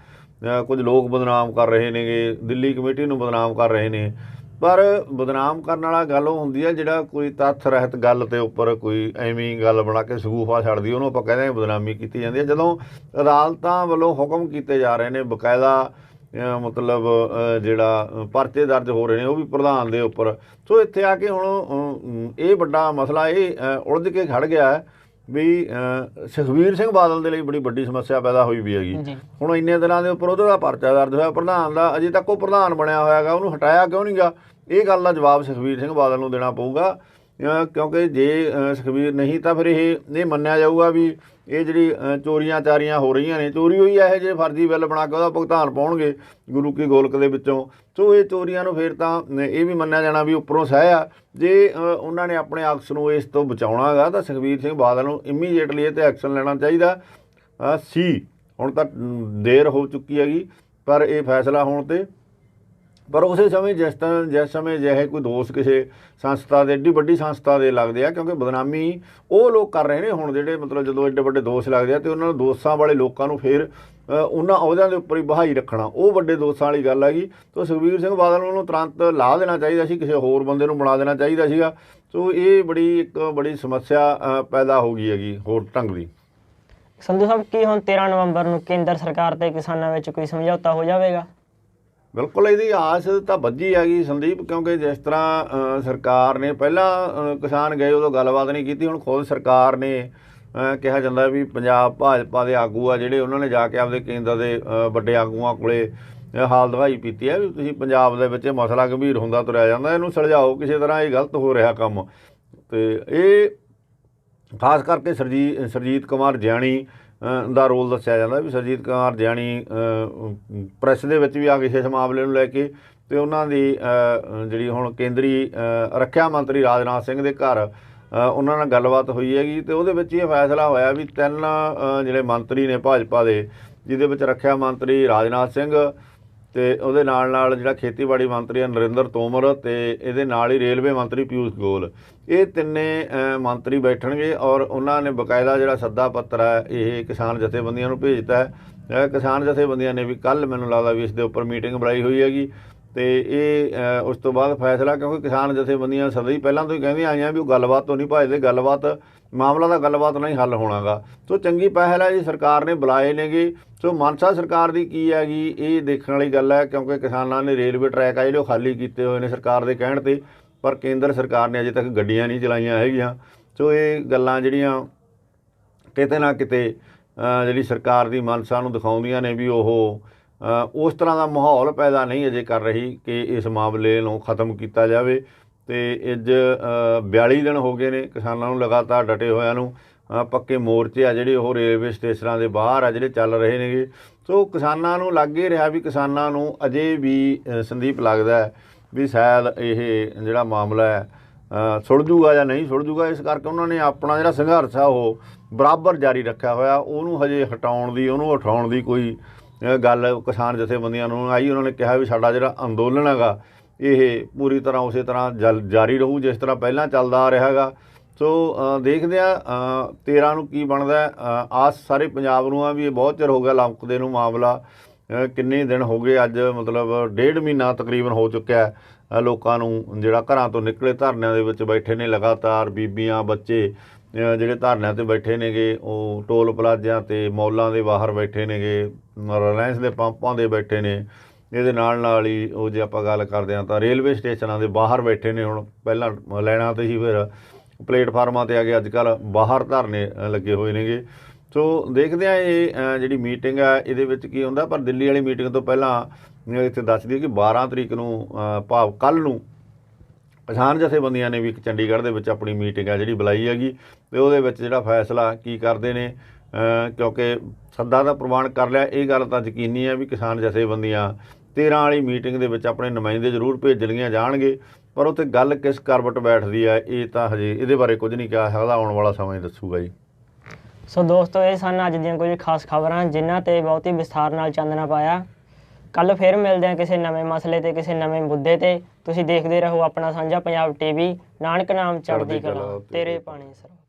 ਕੁਝ ਲੋਕ ਬਦਨਾਮ ਕਰ ਰਹੇ ਨੇਗੇ, ਦਿੱਲੀ ਕਮੇਟੀ ਨੂੰ ਬਦਨਾਮ ਕਰ ਰਹੇ ਨੇ। ਪਰ ਬਦਨਾਮ ਕਰਨ ਵਾਲਾ ਗੱਲ ਉਹ ਹੁੰਦੀ ਹੈ ਜਿਹੜਾ ਕੋਈ ਤੱਥ ਰਹਿਤ ਗੱਲ ਦੇ ਉੱਪਰ ਕੋਈ ਐਵੇਂ ਗੱਲ ਬਣਾ ਕੇ ਸਗੂਫਾ ਛੱਡਦੀ, ਉਹਨੂੰ ਆਪਾਂ ਕਹਿੰਦੇ ਹਾਂ ਬਦਨਾਮੀ ਕੀਤੀ ਜਾਂਦੀ ਹੈ। ਜਦੋਂ ਅਦਾਲਤਾਂ ਵੱਲੋਂ ਹੁਕਮ ਕੀਤੇ ਜਾ ਰਹੇ ਨੇ ਬਕਾਇਦਾ, ਮਤਲਬ ਜਿਹੜਾ ਪਰਚੇ ਦਰਜ ਹੋ ਰਹੇ ਨੇ ਉਹ ਵੀ ਪ੍ਰਧਾਨ ਦੇ ਉੱਪਰ, ਸੋ ਇੱਥੇ ਆ ਕੇ ਹੁਣ ਇਹ ਵੱਡਾ ਮਸਲਾ ਇਹ ਉਲਝ ਕੇ ਖੜ੍ਹ ਗਿਆ ਹੈ ਵੀ ਸੁਖਬੀਰ ਸਿੰਘ ਬਾਦਲ ਦੇ ਲਈ ਬੜੀ ਵੱਡੀ ਸਮੱਸਿਆ ਪੈਦਾ ਹੋਈ ਵੀ ਹੈਗੀ। ਹੁਣ ਇੰਨੇ ਦਿਨਾਂ ਦੇ ਉੱਪਰ ਉਹਦਾ ਦਾ ਪਰਚਾ ਦਰਜ ਹੋਇਆ ਪ੍ਰਧਾਨ ਦਾ, ਅਜੇ ਤੱਕ ਉਹ ਪ੍ਰਧਾਨ ਬਣਿਆ ਹੋਇਆ ਹੈਗਾ, ਉਹਨੂੰ ਹਟਾਇਆ ਕਿਉਂ ਨਹੀਂ ਗਾ? ਇਹ ਗੱਲ ਦਾ ਜਵਾਬ ਸੁਖਬੀਰ ਸਿੰਘ ਬਾਦਲ ਨੂੰ ਦੇਣਾ ਪਊਗਾ, ਕਿਉਂਕਿ ਜੇ ਸੁਖਬੀਰ ਨਹੀਂ ਤਾਂ ਫਿਰ ਇਹ ਮੰਨਿਆ ਜਾਊਗਾ ਵੀ ਇਹ ਜਿਹੜੀ ਚੋਰੀਆਂ ਚਾਰੀਆਂ ਹੋ ਰਹੀਆਂ ਨੇ, ਚੋਰੀ ਹੋਈ ਇਹੋ ਜਿਹੇ ਫਰਜ਼ੀ ਬਿੱਲ ਬਣਾ ਕੇ ਉਹਦਾ ਭੁਗਤਾਨ ਪਾਉਣਗੇ ਗੁਰੂ ਕੀ ਗੋਲਕ ਦੇ ਵਿੱਚੋਂ। ਸੋ ਇਹ ਚੋਰੀਆਂ ਨੂੰ ਫਿਰ ਤਾਂ ਇਹ ਵੀ ਮੰਨਿਆ ਜਾਣਾ ਵੀ ਉੱਪਰੋਂ ਸਹਿ ਆ। ਜੇ ਉਹਨਾਂ ਨੇ ਆਪਣੇ ਅਕਸ ਨੂੰ ਇਸ ਤੋਂ ਬਚਾਉਣਾ ਹੈਗਾ ਤਾਂ ਸੁਖਬੀਰ ਸਿੰਘ ਬਾਦਲ ਨੂੰ ਇਮੀਡੀਏਟਲੀ ਇਹ 'ਤੇ ਐਕਸ਼ਨ ਲੈਣਾ ਚਾਹੀਦਾ ਸੀ। ਹੁਣ ਤਾਂ ਦੇਰ ਹੋ ਚੁੱਕੀ ਹੈਗੀ ਪਰ ਇਹ ਫੈਸਲਾ ਹੋਣ 'ਤੇ, ਪਰ ਉਸੇ ਸਮੇਂ ਜਿਸ ਸਮੇਂ ਅਜਿਹੇ ਕੋਈ ਦੋਸ਼ ਕਿਸੇ ਸੰਸਥਾ ਦੇ, ਐਡੀ ਵੱਡੀ ਸੰਸਥਾ ਦੇ ਲੱਗਦੇ ਆ, ਕਿਉਂਕਿ ਬਦਨਾਮੀ ਉਹ ਲੋਕ ਕਰ ਰਹੇ ਨੇ ਹੁਣ ਜਿਹੜੇ ਮਤਲਬ ਜਦੋਂ ਐਡੇ ਵੱਡੇ ਦੋਸ਼ ਲੱਗਦੇ ਆ ਅਤੇ ਉਹਨਾਂ ਨੂੰ ਦੋਸ਼ਾਂ ਵਾਲੇ ਲੋਕਾਂ ਨੂੰ ਫਿਰ ਉਹਨਾਂ ਅਹੁਦਿਆਂ ਦੇ ਉੱਪਰ ਹੀ ਬਹਾਈ ਰੱਖਣਾ ਉਹ ਵੱਡੇ ਦੋਸ਼ਾਂ ਵਾਲੀ ਗੱਲ ਹੈਗੀ। ਤਾਂ ਸੁਖਬੀਰ ਸਿੰਘ ਬਾਦਲ ਨੂੰ ਤੁਰੰਤ ਲਾ ਦੇਣਾ ਚਾਹੀਦਾ ਸੀ, ਕਿਸੇ ਹੋਰ ਬੰਦੇ ਨੂੰ ਬਣਾ ਦੇਣਾ ਚਾਹੀਦਾ ਸੀਗਾ। ਸੋ ਇਹ ਇੱਕ ਬੜੀ ਸਮੱਸਿਆ ਪੈਦਾ ਹੋ ਗਈ ਹੈਗੀ ਹੋਰ ਢੰਗ ਦੀ। ਸੰਧੂ ਸਾਹਿਬ, ਕੀ ਹੁਣ 13 ਨਵੰਬਰ ਨੂੰ ਕੇਂਦਰ ਸਰਕਾਰ ਤੇ ਕਿਸਾਨਾਂ ਵਿੱਚ ਕੋਈ ਸਮਝੌਤਾ ਹੋ ਜਾਵੇਗਾ? ਬਿਲਕੁਲ ਇਹਦੀ ਆਸ ਤਾਂ ਬੱਝੀ ਹੈਗੀ ਸੰਦੀਪ, ਕਿਉਂਕਿ ਜਿਸ ਤਰ੍ਹਾਂ ਸਰਕਾਰ ਨੇ ਪਹਿਲਾਂ ਕਿਸਾਨ ਗਏ ਉਦੋਂ ਗੱਲਬਾਤ ਨਹੀਂ ਕੀਤੀ, ਹੁਣ ਖੁਦ ਸਰਕਾਰ ਨੇ ਕਿਹਾ ਜਾਂਦਾ ਵੀ ਪੰਜਾਬ ਭਾਜਪਾ ਦੇ ਆਗੂ ਆ ਜਿਹੜੇ ਉਹਨਾਂ ਨੇ ਜਾ ਕੇ ਆਪਦੇ ਕੇਂਦਰ ਦੇ ਵੱਡੇ ਆਗੂਆਂ ਕੋਲੇ ਹਾਲ ਦਵਾਈ ਪੀਤੀ ਹੈ ਵੀ ਤੁਸੀਂ ਪੰਜਾਬ ਦੇ ਵਿੱਚ ਇਹ ਮਸਲਾ ਗੰਭੀਰ ਹੁੰਦਾ ਤੁਰਿਆ ਜਾਂਦਾ, ਇਹਨੂੰ ਸੁਲਝਾਓ ਕਿਸੇ ਤਰ੍ਹਾਂ, ਇਹ ਗਲਤ ਹੋ ਰਿਹਾ ਕੰਮ। ਅਤੇ ਇਹ ਖਾਸ ਕਰਕੇ ਸਰਜੀਤ ਕੁਮਾਰ ਜਿਆਣੀ ਦਾ ਰੋਲ ਦੱਸਿਆ ਜਾਂਦਾ ਵੀ ਸਰਜੀਤ ਕੁਮਾਰ ਜਿਆਣੀ ਪ੍ਰੈਸ ਦੇ ਵਿੱਚ ਵੀ ਆ ਗਏ ਇਸ ਮਾਮਲੇ ਨੂੰ ਲੈ ਕੇ, ਅਤੇ ਉਹਨਾਂ ਦੀ ਜਿਹੜੀ ਹੁਣ ਕੇਂਦਰੀ ਰੱਖਿਆ ਮੰਤਰੀ ਰਾਜਨਾਥ ਸਿੰਘ ਦੇ ਘਰ ਉਹਨਾਂ ਨਾਲ ਗੱਲਬਾਤ ਹੋਈ ਹੈਗੀ, ਅਤੇ ਉਹਦੇ ਵਿੱਚ ਇਹ ਫੈਸਲਾ ਹੋਇਆ ਵੀ 3 ਜਿਹੜੇ ਮੰਤਰੀ ਨੇ ਭਾਜਪਾ ਦੇ, ਜਿਹਦੇ ਵਿੱਚ ਰੱਖਿਆ ਮੰਤਰੀ ਰਾਜਨਾਥ ਸਿੰਘ ਅਤੇ ਉਹਦੇ ਨਾਲ ਜਿਹੜਾ ਖੇਤੀਬਾੜੀ ਮੰਤਰੀ ਨਰਿੰਦਰ ਤੋਮਰ ਅਤੇ ਇਹਦੇ ਨਾਲ ਹੀ ਰੇਲਵੇ ਮੰਤਰੀ ਪਿਊਸ਼ ਗੋਇਲ, ਇਹ ਤਿੰਨੇ ਮੰਤਰੀ ਬੈਠਣਗੇ ਔਰ ਉਹਨਾਂ ਨੇ ਬਕਾਇਦਾ ਜਿਹੜਾ ਸੱਦਾ ਪੱਤਰ ਹੈ ਇਹ ਕਿਸਾਨ ਜਥੇਬੰਦੀਆਂ ਨੂੰ ਭੇਜਤਾ ਹੈ। ਕਿਸਾਨ ਜਥੇਬੰਦੀਆਂ ਨੇ ਵੀ ਕੱਲ੍ਹ ਮੈਨੂੰ ਲੱਗਦਾ ਵੀ ਇਸ ਦੇ ਉੱਪਰ ਮੀਟਿੰਗ ਬੁਲਾਈ ਹੋਈ ਹੈਗੀ, ਅਤੇ ਇਹ ਉਸ ਤੋਂ ਬਾਅਦ ਫੈਸਲਾ, ਕਿਉਂਕਿ ਕਿਸਾਨ ਜਥੇਬੰਦੀਆਂ ਸਦਾ ਹੀ ਪਹਿਲਾਂ ਤੋਂ ਹੀ ਕਹਿੰਦੀਆਂ ਆਈਆਂ ਵੀ ਉਹ ਗੱਲਬਾਤ ਤੋਂ ਨਹੀਂ ਭੱਜਦੇ, ਮਾਮਲਾ ਦਾ ਗੱਲਬਾਤ ਨਾਲ ਹੀ ਹੱਲ ਹੋਣਾ ਗਾ। ਸੋ ਚੰਗੀ ਪਹਿਲ ਹੈ ਜੀ, ਸਰਕਾਰ ਨੇ ਬੁਲਾਏ ਨੇਗੇ। ਸੋ ਮਨਸ਼ਾ ਸਰਕਾਰ ਦੀ ਕੀ ਹੈਗੀ ਇਹ ਦੇਖਣ ਵਾਲੀ ਗੱਲ ਹੈ, ਕਿਉਂਕਿ ਕਿਸਾਨਾਂ ਨੇ ਰੇਲਵੇ ਟਰੈਕ ਆ ਜਿਹੜੇ ਉਹ ਖਾਲੀ ਕੀਤੇ ਹੋਏ ਨੇ ਸਰਕਾਰ ਦੇ ਕਹਿਣ 'ਤੇ, ਪਰ ਕੇਂਦਰ ਸਰਕਾਰ ਨੇ ਅਜੇ ਤੱਕ ਗੱਡੀਆਂ ਨਹੀਂ ਚਲਾਈਆਂ ਹੈਗੀਆਂ। ਸੋ ਇਹ ਗੱਲਾਂ ਜਿਹੜੀਆਂ ਕਿਤੇ ਨਾ ਕਿਤੇ ਜਿਹੜੀ ਸਰਕਾਰ ਦੀ ਮਨਸ਼ਾ ਨੂੰ ਦਿਖਾਉਂਦੀਆਂ ਨੇ ਵੀ ਉਹ ਉਸ ਤਰ੍ਹਾਂ ਦਾ ਮਾਹੌਲ ਪੈਦਾ ਨਹੀਂ ਅਜੇ ਕਰ ਰਹੀ ਕਿ ਇਸ ਮਾਮਲੇ ਨੂੰ ਖ਼ਤਮ ਕੀਤਾ ਜਾਵੇ। ਅਤੇ ਅੱਜ 42 ਦਿਨ ਹੋ ਗਏ ਨੇ ਕਿਸਾਨਾਂ ਨੂੰ ਲਗਾਤਾਰ ਡਟੇ ਹੋਇਆਂ ਨੂੰ, ਪੱਕੇ ਮੋਰਚੇ ਆ ਜਿਹੜੇ ਉਹ ਰੇਲਵੇ ਸਟੇਸ਼ਨਾਂ ਦੇ ਬਾਹਰ ਆ ਜਿਹੜੇ ਚੱਲ ਰਹੇ ਨੇਗੇ। ਸੋ ਕਿਸਾਨਾਂ ਨੂੰ ਲੱਗ ਹੀ ਰਿਹਾ ਵੀ ਕਿਸਾਨਾਂ ਨੂੰ ਅਜੇ ਵੀ ਸੰਦੀਪ ਲੱਗਦਾ ਵੀ ਸ਼ਾਇਦ ਇਹ ਜਿਹੜਾ ਮਾਮਲਾ ਹੈ ਸੁਲਝ ਜੂਗਾ ਜਾਂ ਨਹੀਂ ਸੁਲਝ ਜੂਗਾ, ਇਸ ਕਰਕੇ ਉਹਨਾਂ ਨੇ ਆਪਣਾ ਜਿਹੜਾ ਸੰਘਰਸ਼ ਆ ਉਹ ਬਰਾਬਰ ਜਾਰੀ ਰੱਖਿਆ ਹੋਇਆ, ਉਹਨੂੰ ਹਜੇ ਹਟਾਉਣ ਦੀ, ਉਹਨੂੰ ਉਠਾਉਣ ਦੀ ਕੋਈ ਗੱਲ ਕਿਸਾਨ ਜਥੇਬੰਦੀਆਂ ਨੂੰ ਆਈ। ਉਹਨਾਂ ਨੇ ਕਿਹਾ ਵੀ ਸਾਡਾ ਜਿਹੜਾ ਅੰਦੋਲਨ ਹੈਗਾ ਇਹ ਪੂਰੀ ਤਰ੍ਹਾਂ ਉਸੇ ਤਰ੍ਹਾਂ ਜਾਰੀ ਰਹੂ ਜਿਸ ਤਰ੍ਹਾਂ ਪਹਿਲਾਂ ਚੱਲਦਾ ਆ ਰਿਹਾ ਹੈਗਾ। ਸੋ ਦੇਖਦੇ ਆ 13 ਨੂੰ ਕੀ ਬਣਦਾ। ਆਸ ਸਾਰੇ ਪੰਜਾਬ ਨੂੰ ਆ ਵੀ ਇਹ ਬਹੁਤ ਚਿਰ ਹੋ ਗਿਆ ਲਮਕਦੇ ਨੂੰ ਮਾਮਲਾ, ਕਿੰਨੇ ਦਿਨ ਹੋ ਗਏ ਅੱਜ, ਮਤਲਬ 1.5 ਮਹੀਨਾ ਤਕਰੀਬਨ ਹੋ ਚੁੱਕਿਆ ਲੋਕਾਂ ਨੂੰ ਜਿਹੜਾ ਘਰਾਂ ਤੋਂ ਨਿਕਲੇ ਧਰਨਿਆਂ ਦੇ ਵਿੱਚ ਬੈਠੇ ਨੇ ਲਗਾਤਾਰ, ਬੀਬੀਆਂ ਬੱਚੇ ਜਿਹੜੇ ਧਰਨਿਆਂ 'ਤੇ ਬੈਠੇ ਨੇਗੇ, ਉਹ ਟੋਲ ਪਲਾਜ਼ਿਆਂ 'ਤੇ ਮੌਲਾਂ ਦੇ ਬਾਹਰ ਬੈਠੇ ਨੇਗੇ, ਰਿਲਾਇੰਸ ਦੇ ਪੰਪਾਂ 'ਤੇ ਬੈਠੇ ਨੇ, ਇਹਦੇ ਨਾਲ ਹੀ ਉਹ ਜੇ ਆਪਾਂ ਗੱਲ ਕਰਦੇ ਹਾਂ ਤਾਂ ਰੇਲਵੇ ਸਟੇਸ਼ਨਾਂ ਦੇ ਬਾਹਰ ਬੈਠੇ ਨੇ। ਹੁਣ ਪਹਿਲਾਂ ਲਾਈਨਾਂ 'ਤੇ ਹੀ, ਫਿਰ ਪਲੇਟਫਾਰਮਾਂ 'ਤੇ ਆ ਗਏ, ਅੱਜ ਕੱਲ੍ਹ ਬਾਹਰ ਧਰਨੇ ਲੱਗੇ ਹੋਏ ਨੇਗੇ। ਸੋ ਦੇਖਦੇ ਹਾਂ ਇਹ ਜਿਹੜੀ ਮੀਟਿੰਗ ਹੈ ਇਹਦੇ ਵਿੱਚ ਕੀ ਹੁੰਦਾ। ਪਰ ਦਿੱਲੀ ਵਾਲੀ ਮੀਟਿੰਗ ਤੋਂ ਪਹਿਲਾਂ ਇੱਥੇ ਦੱਸ ਦਈਏ ਕਿ 12 ਤਰੀਕ ਨੂੰ ਭਾਵ ਕੱਲ੍ਹ ਨੂੰ ਕਿਸਾਨ ਜਥੇਬੰਦੀਆਂ ਨੇ ਵੀ ਇੱਕ ਚੰਡੀਗੜ੍ਹ ਦੇ ਵਿੱਚ ਆਪਣੀ ਮੀਟਿੰਗ ਹੈ ਜਿਹੜੀ ਬੁਲਾਈ ਹੈਗੀ, ਅਤੇ ਉਹਦੇ ਵਿੱਚ ਜਿਹੜਾ ਫੈਸਲਾ ਕੀ ਕਰਦੇ ਨੇ, ਕਿਉਂਕਿ ਸੱਦਾ ਦਾ ਪ੍ਰਵਾਨ ਕਰ ਲਿਆ, ਇਹ ਗੱਲ ਤਾਂ ਯਕੀਨੀ ਹੈ ਵੀ ਕਿਸਾਨ ਜਥੇਬੰਦੀਆਂ 13 ਵਾਲੀ ਮੀਟਿੰਗ ਦੇ ਵਿੱਚ ਆਪਣੇ ਨੁਮਾਇੰਦੇ ਜ਼ਰੂਰ ਭੇਜਣੀਆਂ ਜਾਣਗੇ, ਪਰ ਉੱਥੇ ਗੱਲ ਕਿਸ ਕਰਵਟ ਬੈਠਦੀ ਹੈ ਇਹ ਤਾਂ ਹਜੇ ਇਹਦੇ ਬਾਰੇ ਕੁਝ ਨਹੀਂ ਕਿਹਾ ਸਕਦਾ, ਆਉਣ ਵਾਲਾ ਸਮਾਂ ਹੀ ਦੱਸੂਗਾ ਜੀ। ਸੋ ਦੋਸਤੋ, ਇਹ ਸਨ ਅੱਜ ਦੀਆਂ ਕੁਝ ਖਾਸ ਖਬਰਾਂ ਜਿਨ੍ਹਾਂ ਤੇ ਬਹੁਤ ਹੀ ਵਿਸਥਾਰ ਨਾਲ ਚਾਨਣਾ ਪਾਇਆ। ਕੱਲ ਫਿਰ ਮਿਲਦੇ ਹਾਂ ਕਿਸੇ ਨਵੇਂ ਮਸਲੇ ਤੇ, ਕਿਸੇ ਨਵੇਂ ਮੁੱਦੇ ਤੇ। ਤੁਸੀਂ ਦੇਖਦੇ ਰਹੋ ਆਪਣਾ ਸਾਂਝਾ ਪੰਜਾਬ ਟੀਵੀ। ਨਾਨਕ ਨਾਮ ਚੜ੍ਹਦੀ ਕਲਾ, ਤੇਰੇ ਪਾਣੀ ਸਰੋਤ।